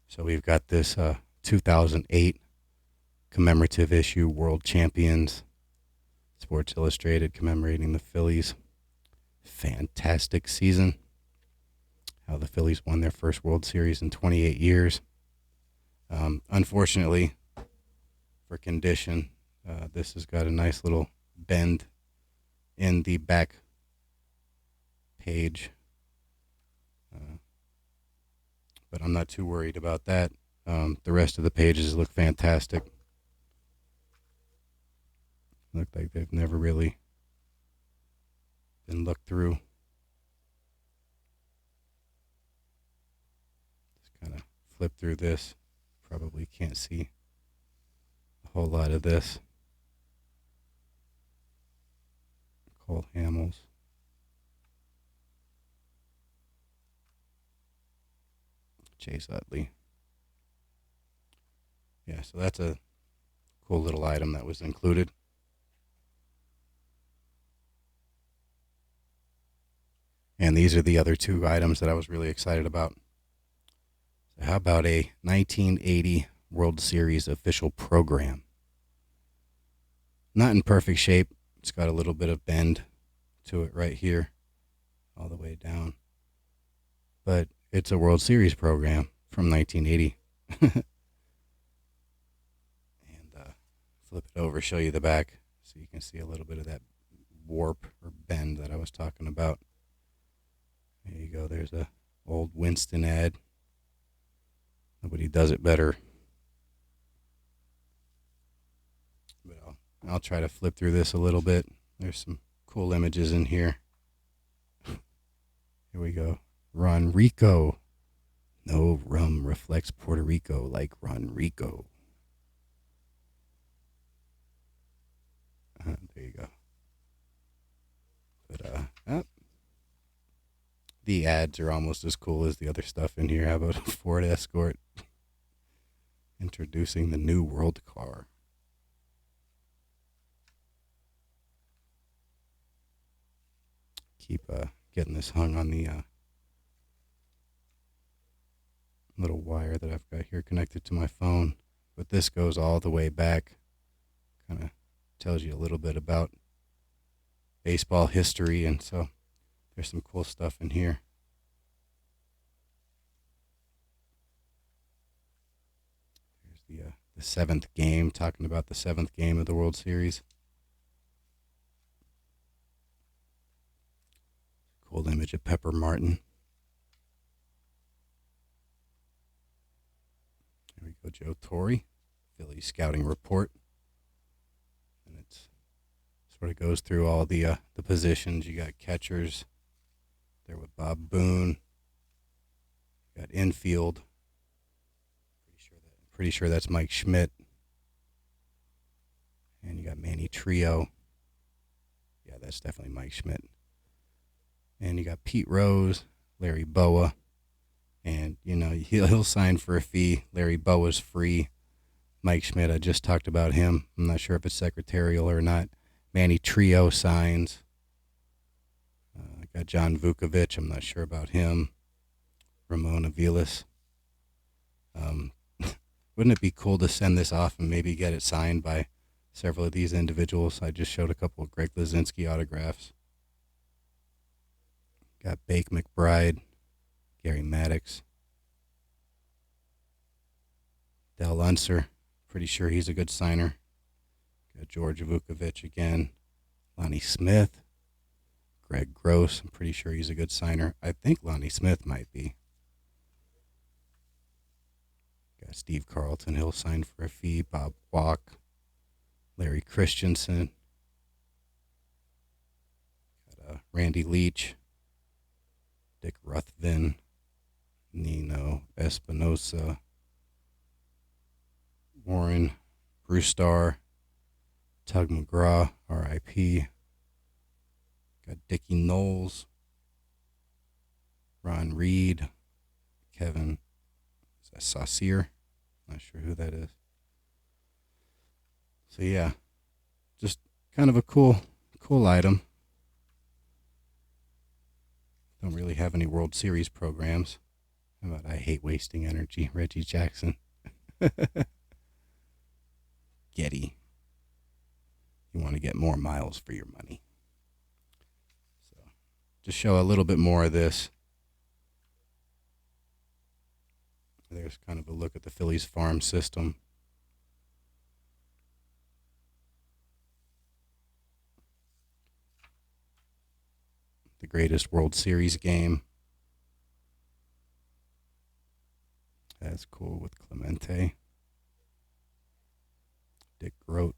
So we've got this 2008 commemorative issue, World Champions, Sports Illustrated commemorating the Phillies. Fantastic season. How the Phillies won their first World Series in 28 years. Unfortunately, for condition, this has got a nice little bend in the back page. But I'm not too worried about that. The rest of the pages look fantastic. Look like they've never really been looked through. Just kind of flip through this. Probably can't see a whole lot of this. Cole Hamels. Chase Utley. Yeah, so that's a cool little item that was included. And these are the other two items that I was really excited about. So how about a 1980 World Series official program? Not in perfect shape. It's got a little bit of bend to it right here, all the way down. but it's a World Series program from 1980. And flip it over, show you the back, so you can see a little bit of that warp or bend that I was talking about. There you go. There's a old Winston ad. Nobody does it better. But I'll try to flip through this a little bit. There's some cool images in here. Here we go. Ron Rico. No rum reflects Puerto Rico like Ron Rico. There you go. But the ads are almost as cool as the other stuff in here. How about a Ford Escort? Introducing the new world car. Keep getting this hung on the little wire that I've got here connected to my phone. But this goes all the way back. Kind of tells you a little bit about baseball history, and so there's some cool stuff in here. Here's the seventh game, talking about the seventh game of the World Series. Cool image of Pepper Martin. There we go, Joe Torre, Phillies scouting report. And it's sort of goes through all the positions. You got catchers there with Bob Boone. You got infield. Pretty sure that's Mike Schmidt. And you got Manny Trio. Yeah, that's definitely Mike Schmidt. And you got Pete Rose, Larry Boa. And, you know, he'll sign for a fee. Larry Boa's free. Mike Schmidt, I just talked about him. I'm not sure if it's secretarial or not. Manny Trio signs. I got John Vukovic. I'm not sure about him. Ramon Aviles. Wouldn't it be cool to send this off and maybe get it signed by several of these individuals? I just showed a couple of Greg Luzinski autographs. Got Bake McBride, Gary Maddox, Del Unser. Pretty sure he's a good signer. Got George Vukovic again. Lonnie Smith. Greg Gross. I'm pretty sure he's a good signer. I think Lonnie Smith might be. Got Steve Carlton. He'll sign for a fee. Bob Walk. Larry Christensen. Got Randy Leach. Dick Ruthven. Nino Espinosa. Warren Brewstar. Tug McGraw, R.I.P. Got Dickie Knowles. Ron Reed. Kevin Saucier. Not sure who that is. So yeah, just kind of a cool item. Don't really have any World Series programs. How about I hate wasting energy? Reggie Jackson. Getty. You want to get more miles for your money. So just show a little bit more of this. There's kind of a look at the Phillies farm system. The greatest World Series game. That's cool with Clemente. Dick Grote.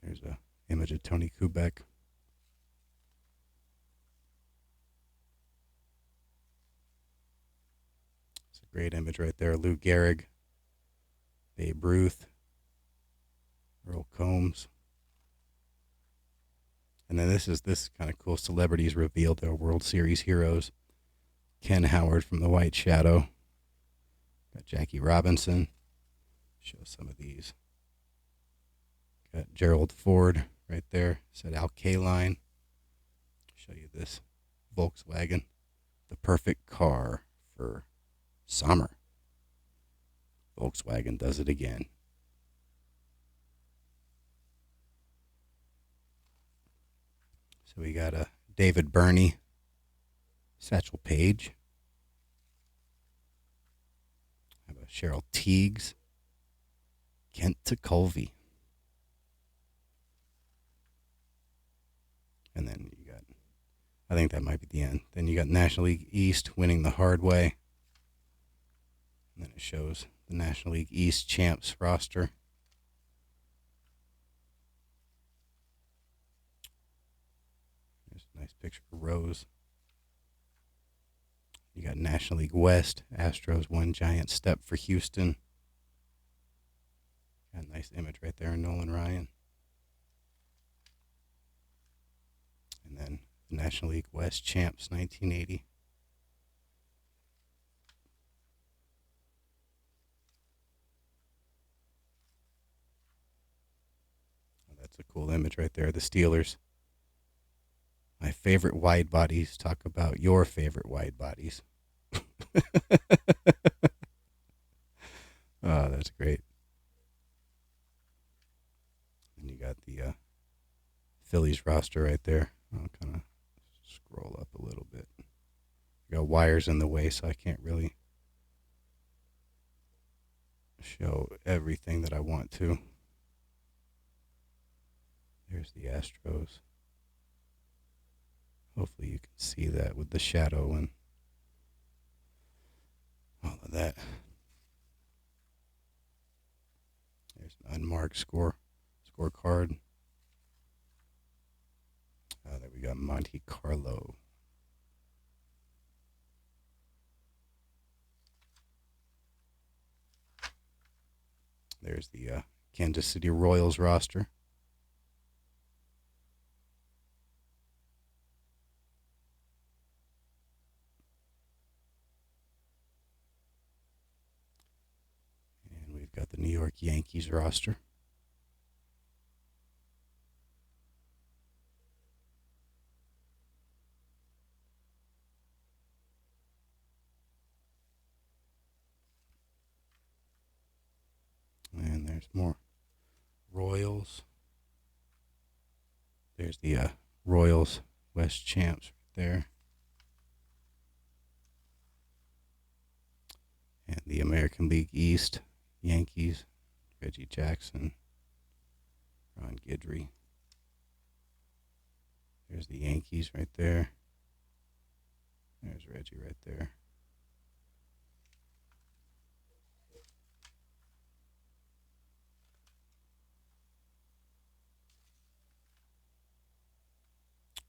There's an image of Tony Kubek. It's a great image right there. Lou Gehrig, Babe Ruth, Earl Combs. And then this kind of cool celebrities revealed their World Series heroes. Ken Howard from The White Shadow. Got Jackie Robinson. Show some of these. Got Gerald Ford right there. Said Al Kaline. Show you this Volkswagen. The perfect car for summer. Volkswagen does it again. So we got a David Burney, Satchel Paige. Have a Cheryl Teagues, Kent Colvey. And then you got, I think that might be the end. Then you got National League East winning the hard way. And then it shows the National League East champs roster. There's a nice picture of Rose. You got National League West. Astros one giant step for Houston. Got a nice image right there of Nolan Ryan. And then the National League West champs 1980. Oh, that's a cool image right there. The Steelers. My favorite wide bodies. Talk about your favorite wide bodies. Oh, that's great. And you got the Phillies roster right there. I'll kind of scroll up a little bit. I got wires in the way, so I can't really show everything that I want to. There's the Astros. Hopefully you can see that with the shadow and all of that. There's an unmarked scorecard. There we got Monte Carlo. There's the Kansas City Royals roster. And we've got the New York Yankees roster. And there's more Royals. There's the Royals West champs right there. And the American League East Yankees, Reggie Jackson, Ron Guidry. There's the Yankees right there. There's Reggie right there.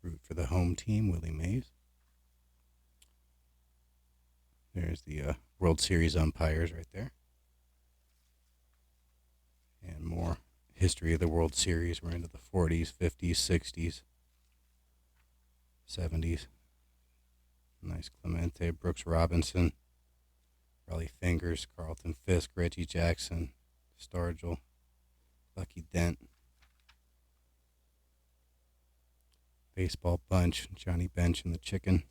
Root for the home team, Willie Mays. There's the World Series umpires right there. And more history of the World Series. We're into the 40s, 50s, 60s, 70s. Nice Clemente, Brooks Robinson, Raleigh Fingers, Carlton Fisk, Reggie Jackson, Stargell, Lucky Dent. Baseball bunch, Johnny Bench and the Chicken.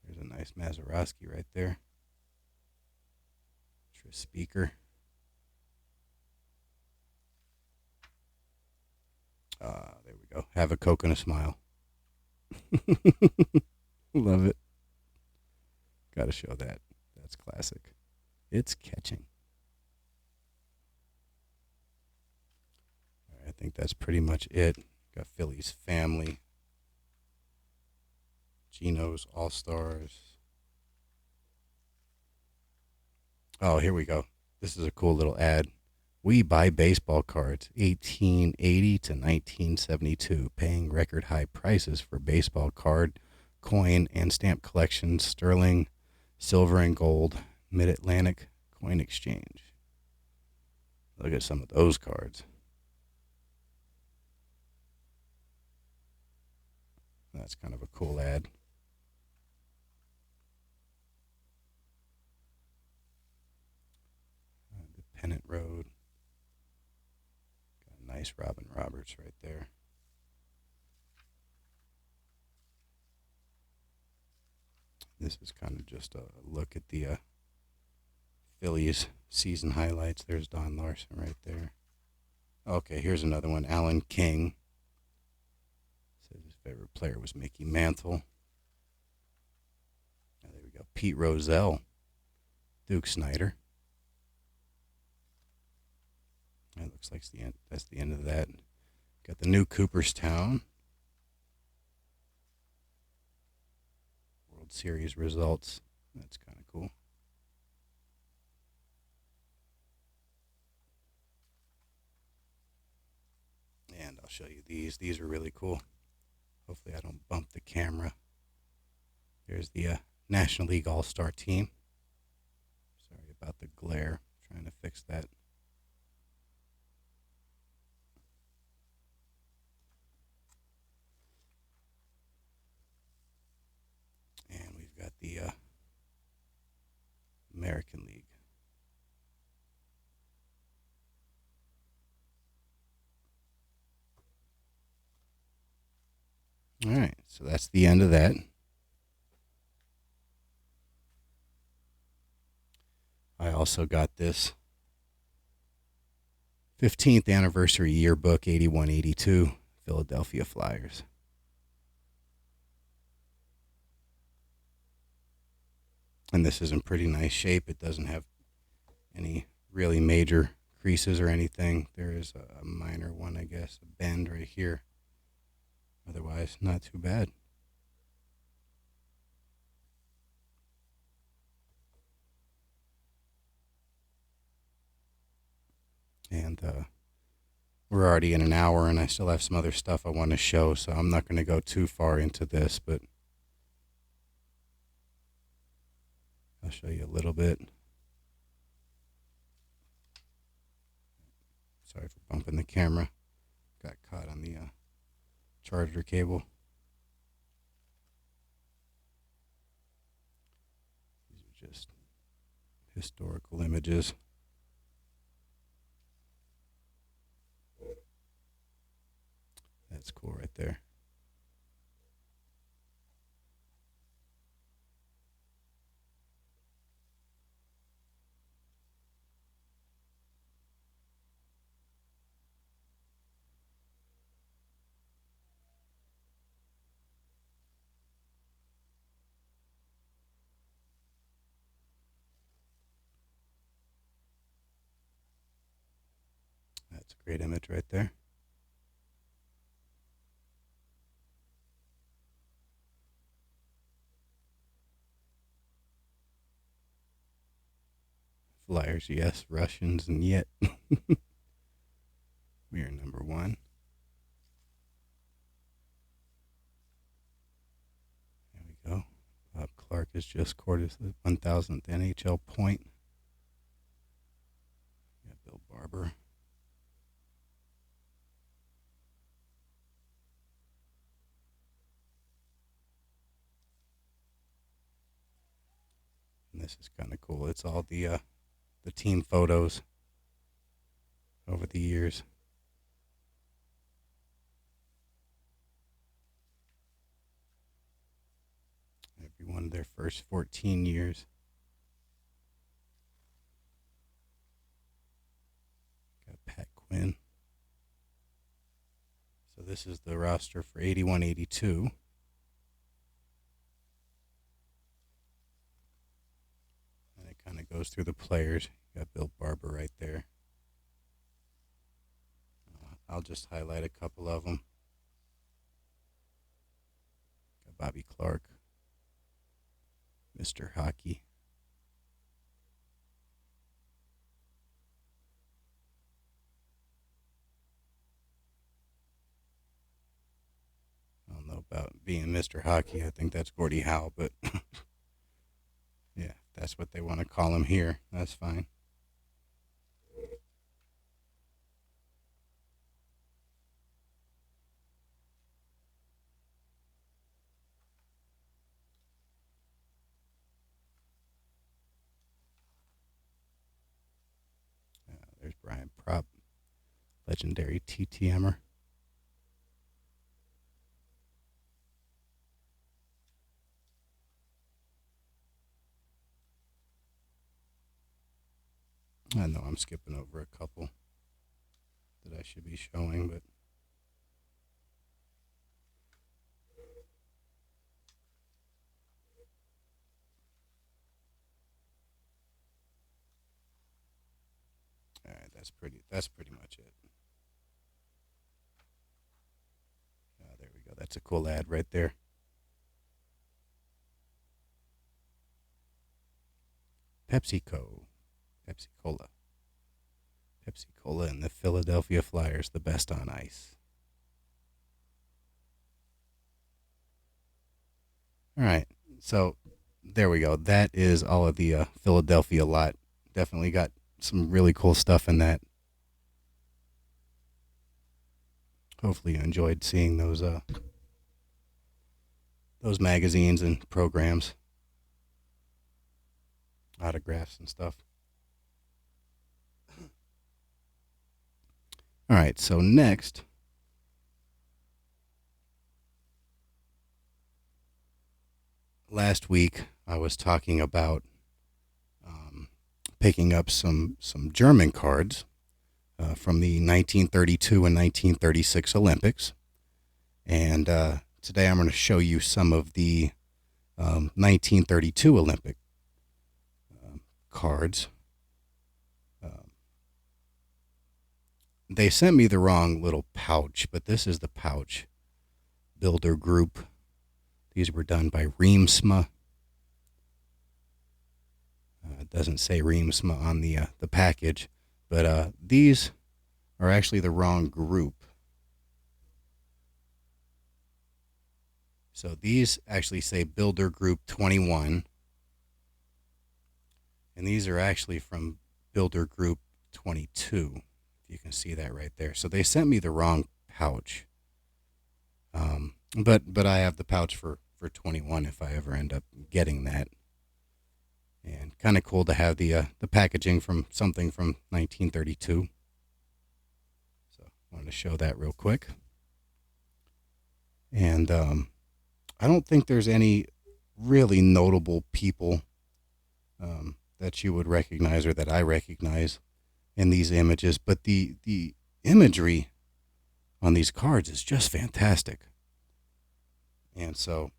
There's a nice Mazeroski right there. Tris Speaker. There we go. Have a Coke and a Smile. Love it. Gotta show that. That's classic. It's catching. I think that's pretty much it. Got Phillies family. Geno's All-Stars. Oh, here we go. This is a cool little ad. We buy baseball cards 1880 to 1972, paying record high prices for baseball card, coin, and stamp collections, sterling, silver, and gold, Mid-Atlantic Coin Exchange. Look at some of those cards. That's kind of a cool ad. The Pennant Road. Got a nice Robin Roberts right there. This is kind of just a look at the Phillies season highlights. There's Don Larson right there. Okay, here's another one. Alan King says his favorite player was Mickey Mantle. Oh, there we go. Pete Rozelle, Duke Snyder. That looks like the end. That's the end of that. Got the new Cooperstown World Series results. That's kind of cool. And I'll show you these. These are really cool. Hopefully I don't bump the camera. There's the National League All-Star team. Sorry about the glare. I'm trying to fix that. And we've got the American League. All right, so that's the end of that. I also got this 15th anniversary yearbook 81-82 Philadelphia Flyers. And this is in pretty nice shape. It doesn't have any really major creases or anything. There is a minor one, I guess, a bend right here. Otherwise, not too bad. And we're already in an hour, and I still have some other stuff I want to show, so I'm not going to go too far into this, but I'll show you a little bit. Sorry for bumping the camera. Got caught on the charger cable. These are just historical images. That's cool right there. That's a great image right there. Flyers, yes. Russians, and yet we are number one. There we go. Bob Clark has just scored his 1,000th NHL point. Got Bill Barber. And this is kind of cool. It's all the team photos over the years. Everyone their first 14 years. Got Pat Quinn. So this is the roster for 81-82. And it kind of goes through the players. Got Bill Barber right there. I'll just highlight a couple of them. Got Bobby Clark, Mr. Hockey. I don't know about being Mr. Hockey. I think that's Gordie Howe, but yeah, that's what they want to call him here. That's fine. There's Brian Propp, legendary TTMer. I know I'm skipping over a couple. that I should be showing, but all right, that's pretty much it. There we go. That's a cool ad right there. PepsiCo, Pepsi Cola, Pepsi Cola, and the Philadelphia Flyers, the best on ice. All right, so there we go. That is all of the Philadelphia lot. Definitely got some really cool stuff in that. Hopefully you enjoyed seeing those magazines and programs, autographs and stuff. All right, so next, last week I was talking about picking up some German cards from the 1932 and 1936 Olympics, and today I'm going to show you some of the 1932 Olympic cards. They sent me the wrong little pouch, but this is the pouch. Builder Group. These were done by Reemtsma. It doesn't say Reemtsma on the package, but these are actually the wrong group. So these actually say Builder Group 21, and these are actually from Builder Group 22. You can see that right there. So they sent me the wrong pouch. But I have the pouch for 21 if I ever end up getting that. And kind of cool to have the packaging from something from 1932. So I wanted to show that real quick. And I don't think there's any really notable people that you would recognize or that I recognize in these images, but the imagery on these cards is just fantastic. And so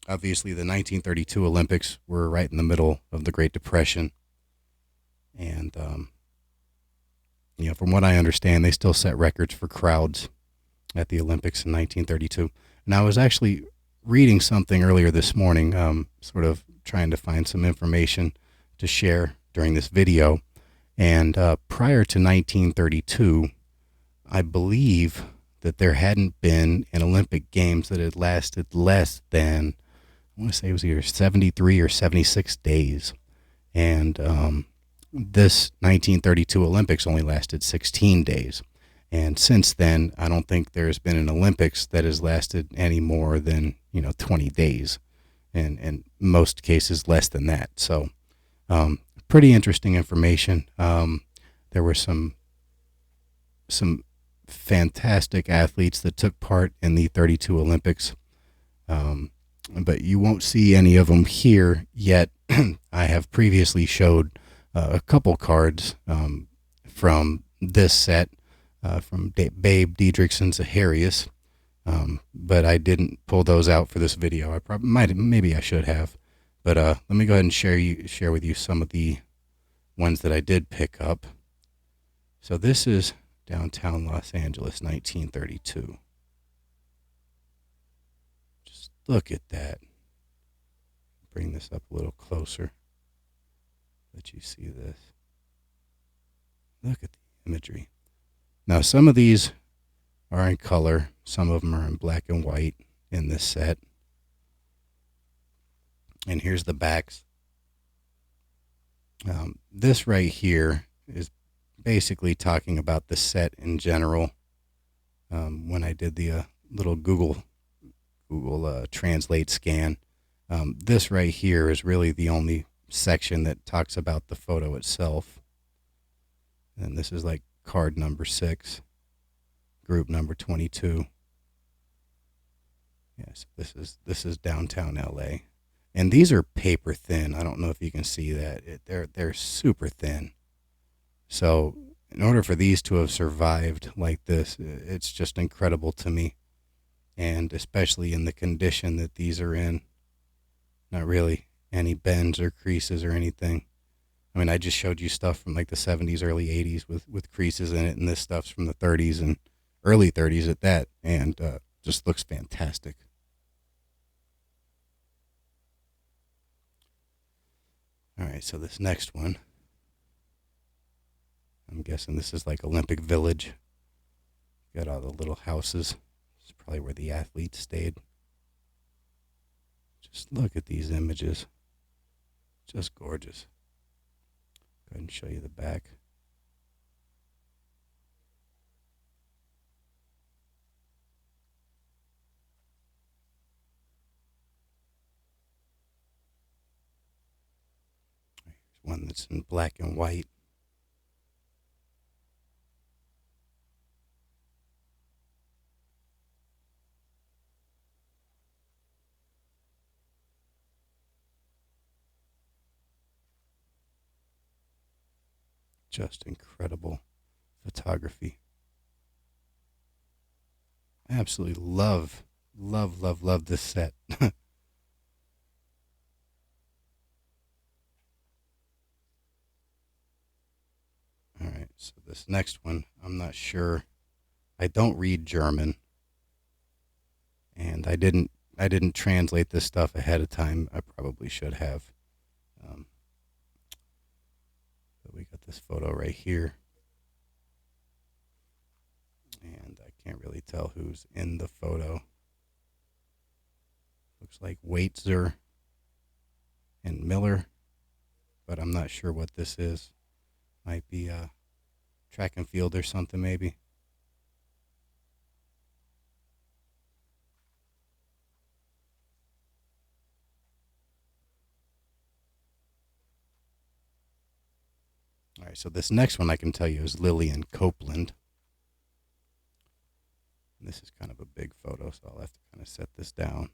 obviously the 1932 Olympics were right in the middle of the Great Depression, and from what I understand, they still set records for crowds at the Olympics in 1932. And I was actually reading something earlier this morning, sort of trying to find some information to share during this video. And prior to 1932, I believe that there hadn't been an Olympic Games that had lasted less than, I want to say it was either 73 or 76 days. And this 1932 Olympics only lasted 16 days. And since then, I don't think there's been an Olympics that has lasted any more than, 20 days. And in most cases, less than that. So pretty interesting information. There were some fantastic athletes that took part in the 32 Olympics, but you won't see any of them here yet. I have previously showed a couple cards from this set, from Babe, Diedrichs, and Zaharias, but I didn't pull those out for this video. I maybe I should have. But let me go ahead and share with you some of the ones that I did pick up. So this is downtown Los Angeles, 1932. Just look at that. Bring this up a little closer. Let you see this. Look at the imagery. Now some of these are in color. Some of them are in black and white in this set. And here's the backs. This right here is basically talking about the set in general. When I did the little Google Translate scan, this right here is really the only section that talks about the photo itself. And this is like card number 6, group number 22. Yes, this is downtown LA. And these are paper thin. I don't know if you can see that. They're super thin. So in order for these to have survived like this, it's just incredible to me. And especially in the condition that these are in, not really any bends or creases or anything. I mean, I just showed you stuff from like the 70s, early 80s with creases in it, and this stuff's from the 30s and early 30s at that, and just looks fantastic. All right, so this next one, I'm guessing this is like Olympic Village. Got all the little houses. It's probably where the athletes stayed. Just look at these images. Just gorgeous. Go ahead and show you the back. Here's one that's in black and white. Just incredible photography. I absolutely love this set. All right, so this next one, I'm not sure. I don't read German, and I didn't translate this stuff ahead of time. I probably should have. Um, but we got this photo right here, and I can't really tell who's in the photo. Looks like Waitzer and Miller, but I'm not sure what this is. Might be track and field or something, maybe. All right, so this next one I can tell you is Lillian Copeland. And this is kind of a big photo, so I'll have to kind of set this down.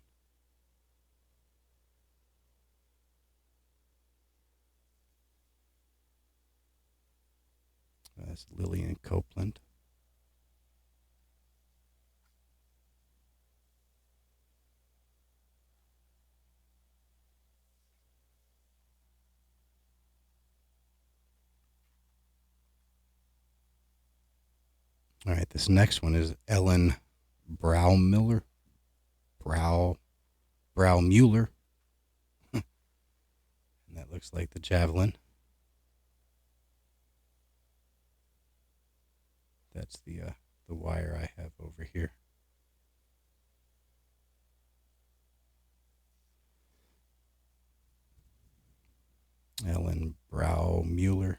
That's Lillian Copeland. All right, this next one is Ellen Braumiller. Braumuller. And that looks like the javelin. That's the wire I have over here. Ellen Braumuller.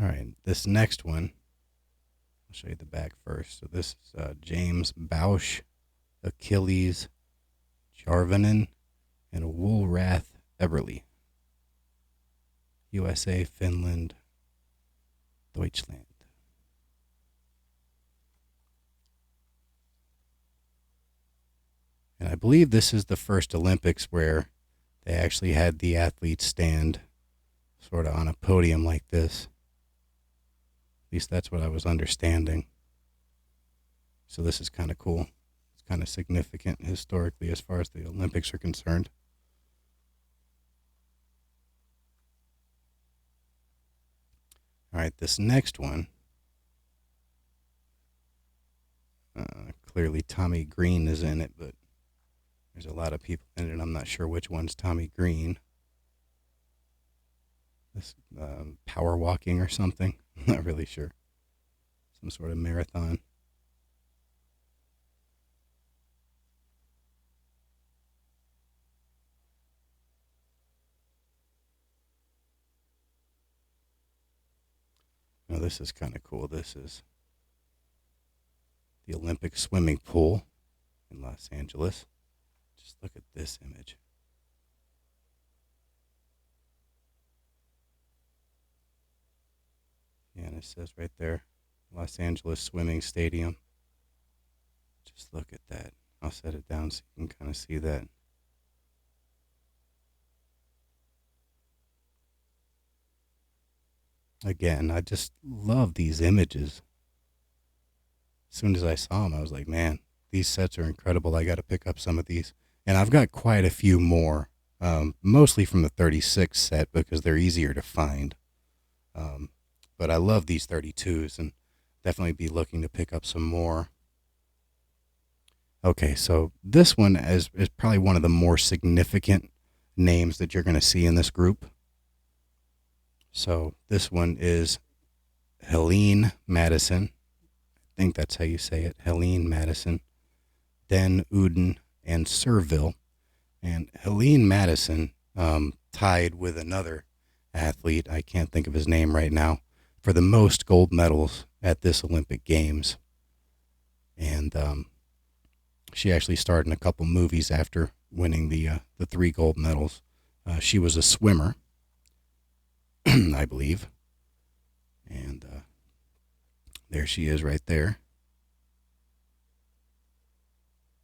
All right, this next one, I'll show you the back first. So this is James Bausch, Achilles Jarvanen, and Woolrath Eberly. USA, Finland, Deutschland. And I believe this is the first Olympics where they actually had the athletes stand sort of on a podium like this. At least that's what I was understanding. So this is kind of cool. It's kind of significant historically as far as the Olympics are concerned. All right, this next one, clearly Tommy Green is in it, but there's a lot of people in it. I'm not sure which one's Tommy Green. This power walking or something. I'm not really sure. Some sort of marathon. Now this is kind of cool. This is the Olympic swimming pool in Los Angeles. Just look at this image. Yeah, and it says right there, Los Angeles Swimming Stadium. Just look at that. I'll set it down so you can kind of see that. Again, I just love these images. As soon as I saw them, I was like, man, these sets are incredible. I got to pick up some of these. And I've got quite a few more, mostly from the 36 set because they're easier to find. Um, but I love these 32s and definitely be looking to pick up some more. Okay, so this one is probably one of the more significant names that you're going to see in this group. So this one is Helene Madison. I think that's how you say it. Helene Madison, Den Uden, and Serville. And Helene Madison tied with another athlete, I can't think of his name right now, for the most gold medals at this Olympic Games. And she actually starred in a couple movies after winning the 3 gold medals. She was a swimmer, I believe. And there she is right there.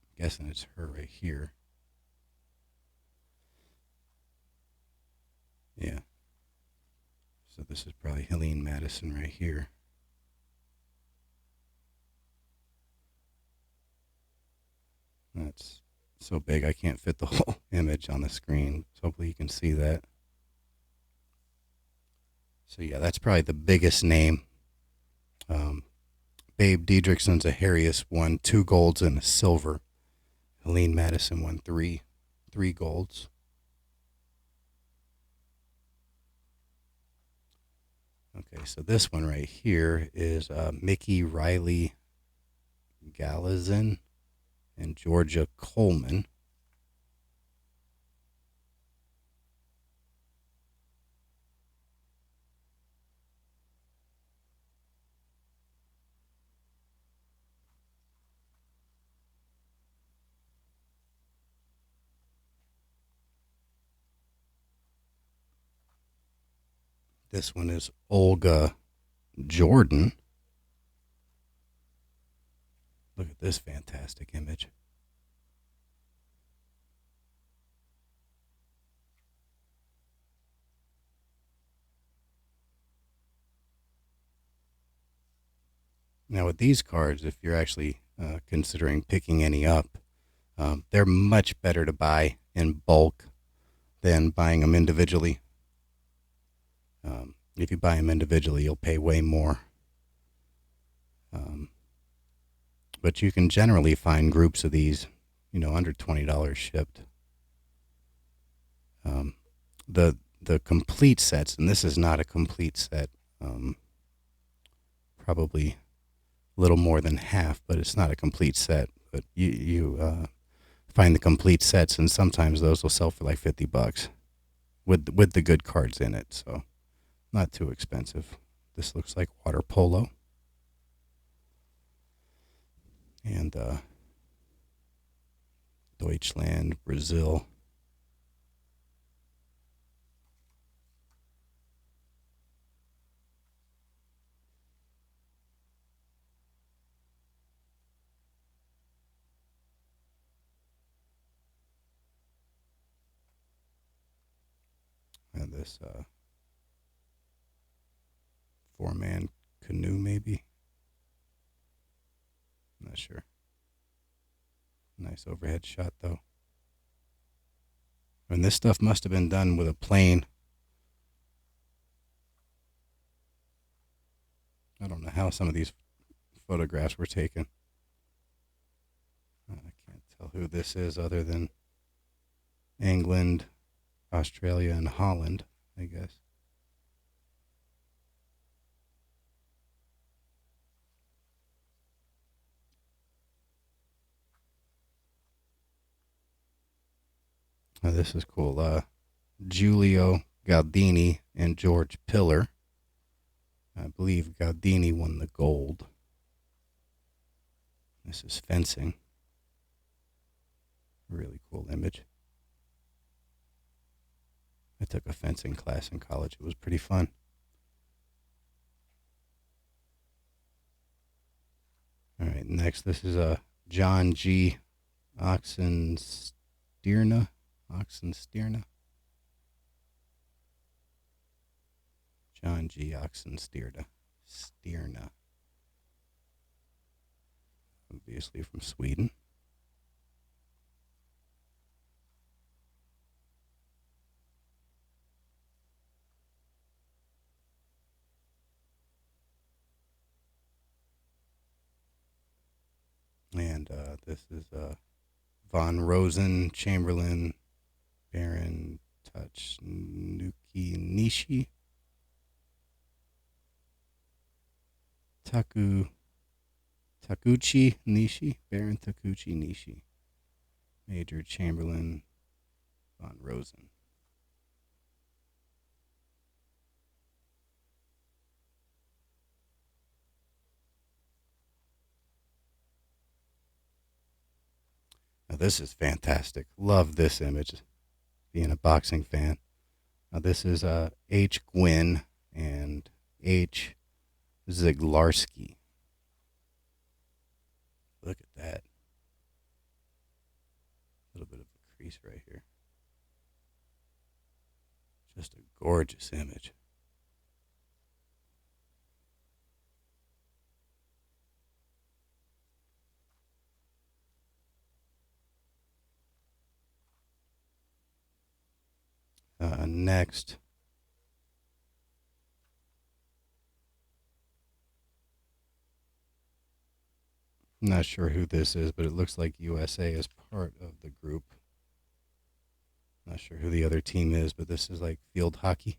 I'm guessing it's her right here. Yeah. So this is probably Helene Madison right here. That's so big I can't fit the whole image on the screen. So hopefully you can see that. So yeah, that's probably the biggest name. Babe Diedrichson Zaharias won 2 golds and a silver. Helene Madison won 3 golds. Okay, so this one right here is Mickey Riley Gallazin and Georgia Coleman. This one is Olga Jordan. Look at this fantastic image. Now with these cards, if you're actually considering picking any up, they're much better to buy in bulk than buying them individually. If you buy them individually, you'll pay way more. But you can generally find groups of these, under $20 shipped. The complete sets, and this is not a complete set, probably a little more than half, but it's not a complete set. But you find the complete sets, and sometimes those will sell for like $50 with the good cards in it. So not too expensive. This looks like water polo. And Deutschland, Brazil. And this 4-man canoe, maybe. I'm not sure. Nice overhead shot, though. And this stuff must have been done with a plane. I don't know how some of these photographs were taken. I can't tell who this is other than England, Australia, and Holland, I guess. Oh, this is cool. Giulio Galdini and George Pillar. I believe Galdini won the gold. This is fencing. Really cool image. I took a fencing class in college. It was pretty fun. All right, next, this is John G. Oxenstierna. Oxenstierna. John G. Oxenstierna. Stierna. Obviously from Sweden. And this is Von Rosen, Chamberlain, Baron Tachnuki Nishi, Takuchi Nishi, Baron Takuchi Nishi, Major Chamberlain, Von Rosen. Now this is fantastic. Love this image. Being a boxing fan. Now this is H. Gwynn and H. Ziglarski. Look at that. A little bit of a crease right here. Just a gorgeous image. Next, I'm not sure who this is, but it looks like USA is part of the group. Not sure who the other team is, but this is like field hockey.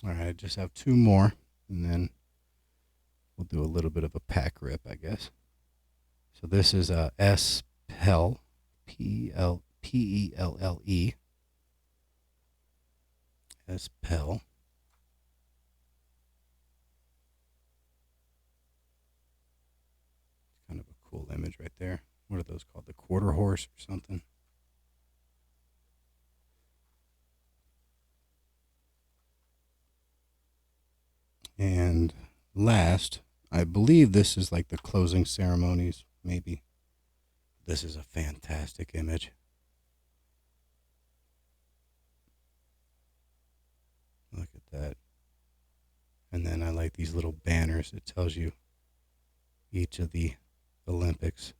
All right, I just have two more, and then we'll do a little bit of a pack rip, I guess. So this is S. Pell, P-E-L-L-E. S. Pell. Kind of a cool image right there. What are those called? The quarter horse or something? And last, I believe this is like the closing ceremonies, maybe. This is a fantastic image. Look at that. And then I like these little banners. It tells you each of the Olympics.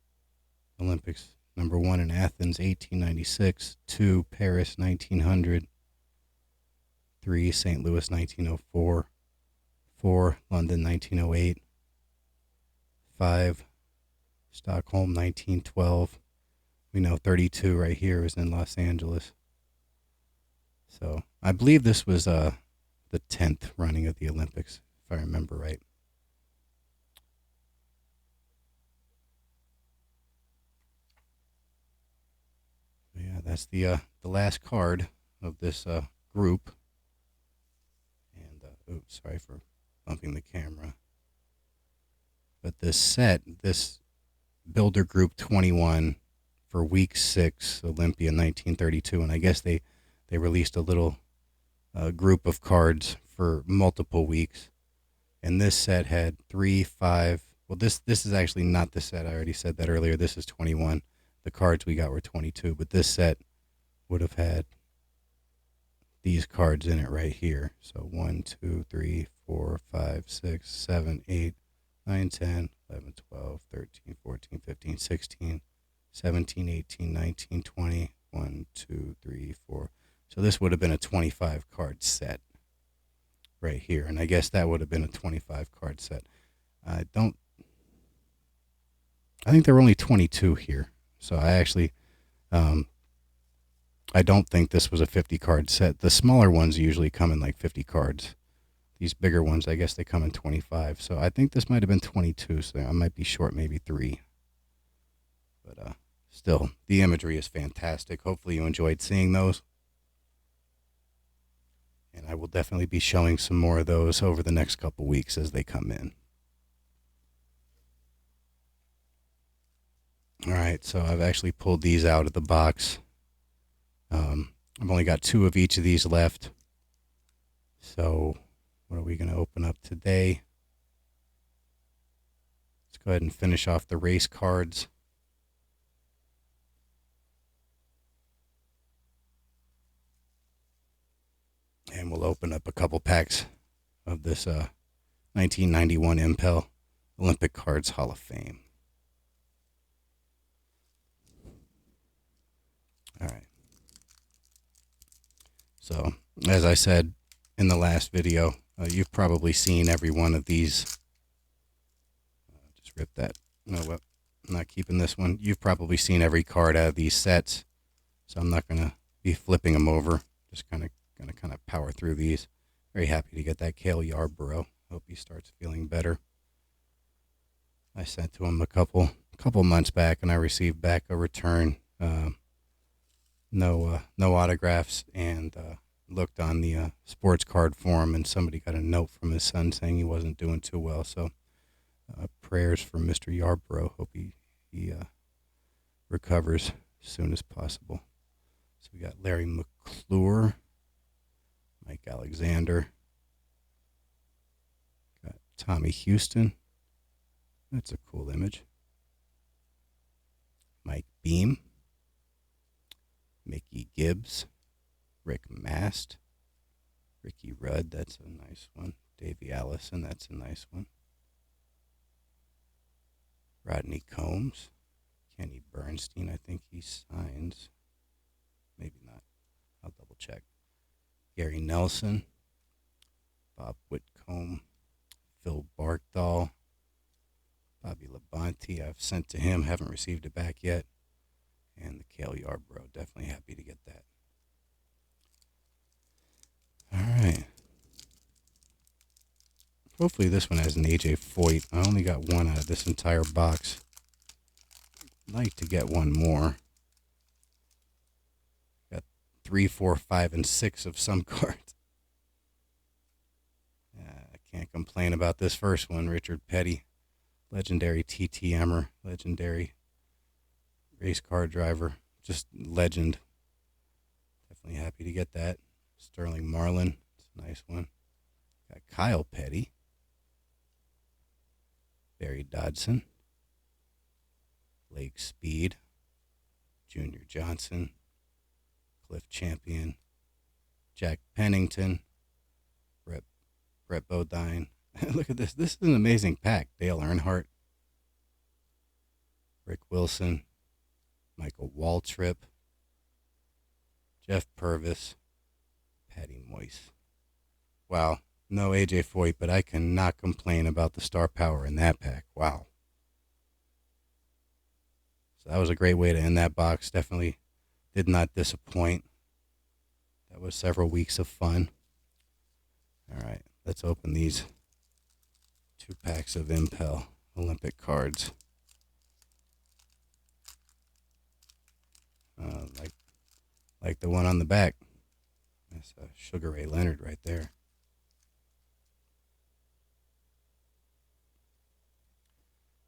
Olympics number 1 in Athens, 1896. 2, Paris, 1900. 3, St. Louis, 1904. 4, London, 1908. 5, Stockholm, 1912. We know 32 right here is in Los Angeles. So I believe this was the 10th running of the Olympics, if I remember right. Yeah, that's the last card of this group. And oops, sorry for bumping the camera. But this set, this Builder Group 21 for Week 6, Olympia 1932, and I guess they released a little group of cards for multiple weeks. And this set had 3, 5. Well, this is actually not the set. I already said that earlier. This is 21. The cards we got were 22, but this set would have had these cards in it right here. So 1, 2, 3, 4, 5, 6, 7, 8, 9, 10, 11, 12, 13, 14, 15, 16, 17, 18, 19, 20, 1, 2, 3, 4. So this would have been a 25 card set right here. And I guess that would have been a 25 card set. I think there were only 22 here. So I actually, I don't think this was a 50 card set. The smaller ones usually come in like 50 cards. These bigger ones, I guess they come in 25. So I think this might have been 22. So I might be short maybe 3. But still, the imagery is fantastic. Hopefully you enjoyed seeing those. And I will definitely be showing some more of those over the next couple weeks as they come in. All right, so I've actually pulled these out of the box. I've only got 2 of each of these left. So what are we going to open up today? Let's go ahead and finish off the race cards. And we'll open up a couple packs of this 1991 Impel Olympic Cards Hall of Fame. All right. So, as I said in the last video, you've probably seen every one of these. Just rip that. No, well, I'm not keeping this one. You've probably seen every card out of these sets, so I'm not going to be flipping them over. Just going to power through these. Very happy to get that Cale Yarborough. Hope he starts feeling better. I sent to him a couple months back, and I received back a return. No autographs, and looked on the sports card forum, and somebody got a note from his son saying he wasn't doing too well. So prayers for Mr. Yarborough. Hope he recovers as soon as possible. So we got Larry McClure, Mike Alexander, got Tommy Houston. That's a cool image. Mike Beam, Mickey Gibbs, Rick Mast, Ricky Rudd, that's a nice one. Davey Allison, that's a nice one. Rodney Combs, Kenny Bernstein, I think he signs. Maybe not. I'll double check. Gary Nelson, Bob Whitcomb, Phil Barkdahl, Bobby Labonte. I've sent to him, haven't received it back yet. And the Cale Yarborough, definitely happy to get that. All right. Hopefully this one has an AJ Foyt. I only got one out of this entire box. I'd like to get one more. Got 3, 4, 5, and 6 of some cards. I can't complain about this first one. Richard Petty, legendary TTMer, legendary race car driver, just legend. Definitely happy to get that. Sterling Marlin, it's a nice one. Got Kyle Petty, Barry Dodson, Blake Speed, Junior Johnson, Cliff Champion, Jack Pennington, Brett Bodine. Look at this. This is an amazing pack. Dale Earnhardt, Rick Wilson, Michael Waltrip, Jeff Purvis, Patty Moyse. Wow. No AJ Foyt, but I cannot complain about the star power in that pack. Wow. So that was a great way to end that box. Definitely did not disappoint. That was several weeks of fun. All right, let's open these 2 packs of Impel Olympic cards. Like the one on the back. That's Sugar Ray Leonard right there.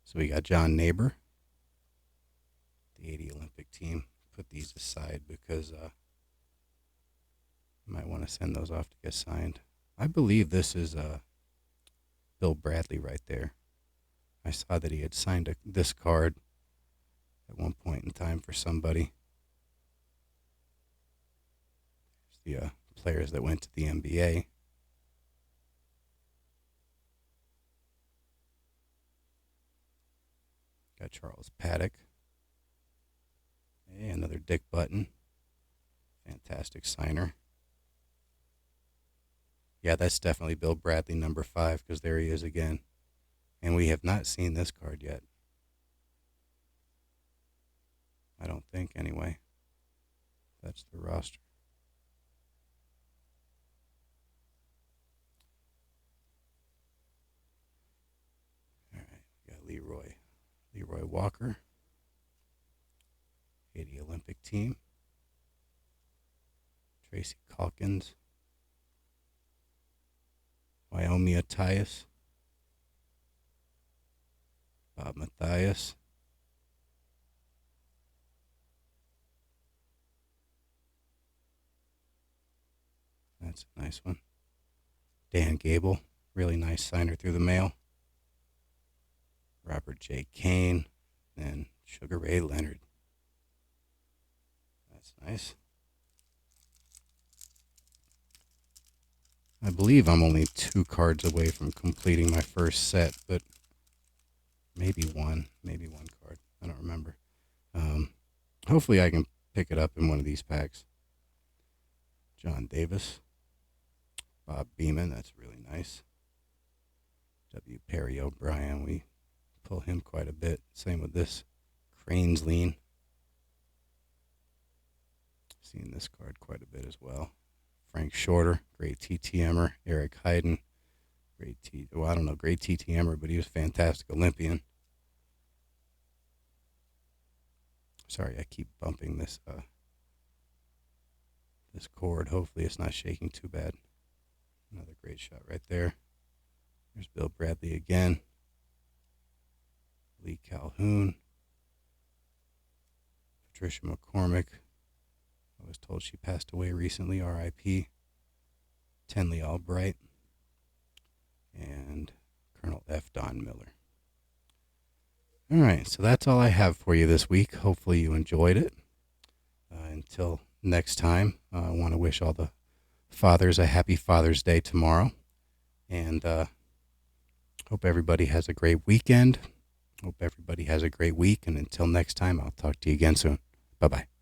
So we got John Neighbor, the 80 Olympic team. Put these aside because I might want to send those off to get signed. I believe this is Bill Bradley right there. I saw that he had signed this card at one point in time for somebody. The players that went to the NBA. Got Charles Paddock. Hey, another Dick Button. Fantastic signer. Yeah, that's definitely Bill Bradley, number 5, because there he is again. And we have not seen this card yet. I don't think, anyway. That's the roster. All right, we got Leroy Walker, 80 Olympic team. Tracy Calkins, Wyoming Attias, Bob Mathias, That's a nice one. Dan Gable, really nice signer through the mail. Robert J. Kane, and Sugar Ray Leonard. That's nice. I believe I'm only 2 cards away from completing my first set, but maybe one card. I don't remember. Hopefully I can pick it up in one of these packs. John Davis. Bob Beeman, that's really nice. W. Perry O'Brien, we pull him quite a bit. Same with this. Cranes Lean. Seen this card quite a bit as well. Frank Shorter, great TTMer. Eric Hayden, great TTMer, but he was a fantastic Olympian. Sorry, I keep bumping this this cord. Hopefully it's not shaking too bad. Another great shot right there. There's Bill Bradley again. Lee Calhoun. Patricia McCormick. I was told she passed away recently, R.I.P. Tenley Albright. And Colonel F. Don Miller. All right, so that's all I have for you this week. Hopefully you enjoyed it. Until next time, I want to wish all the fathers a happy Father's Day tomorrow. And hope everybody has a great weekend. Hope everybody has a great week. And until next time, I'll talk to you again soon. Bye-bye.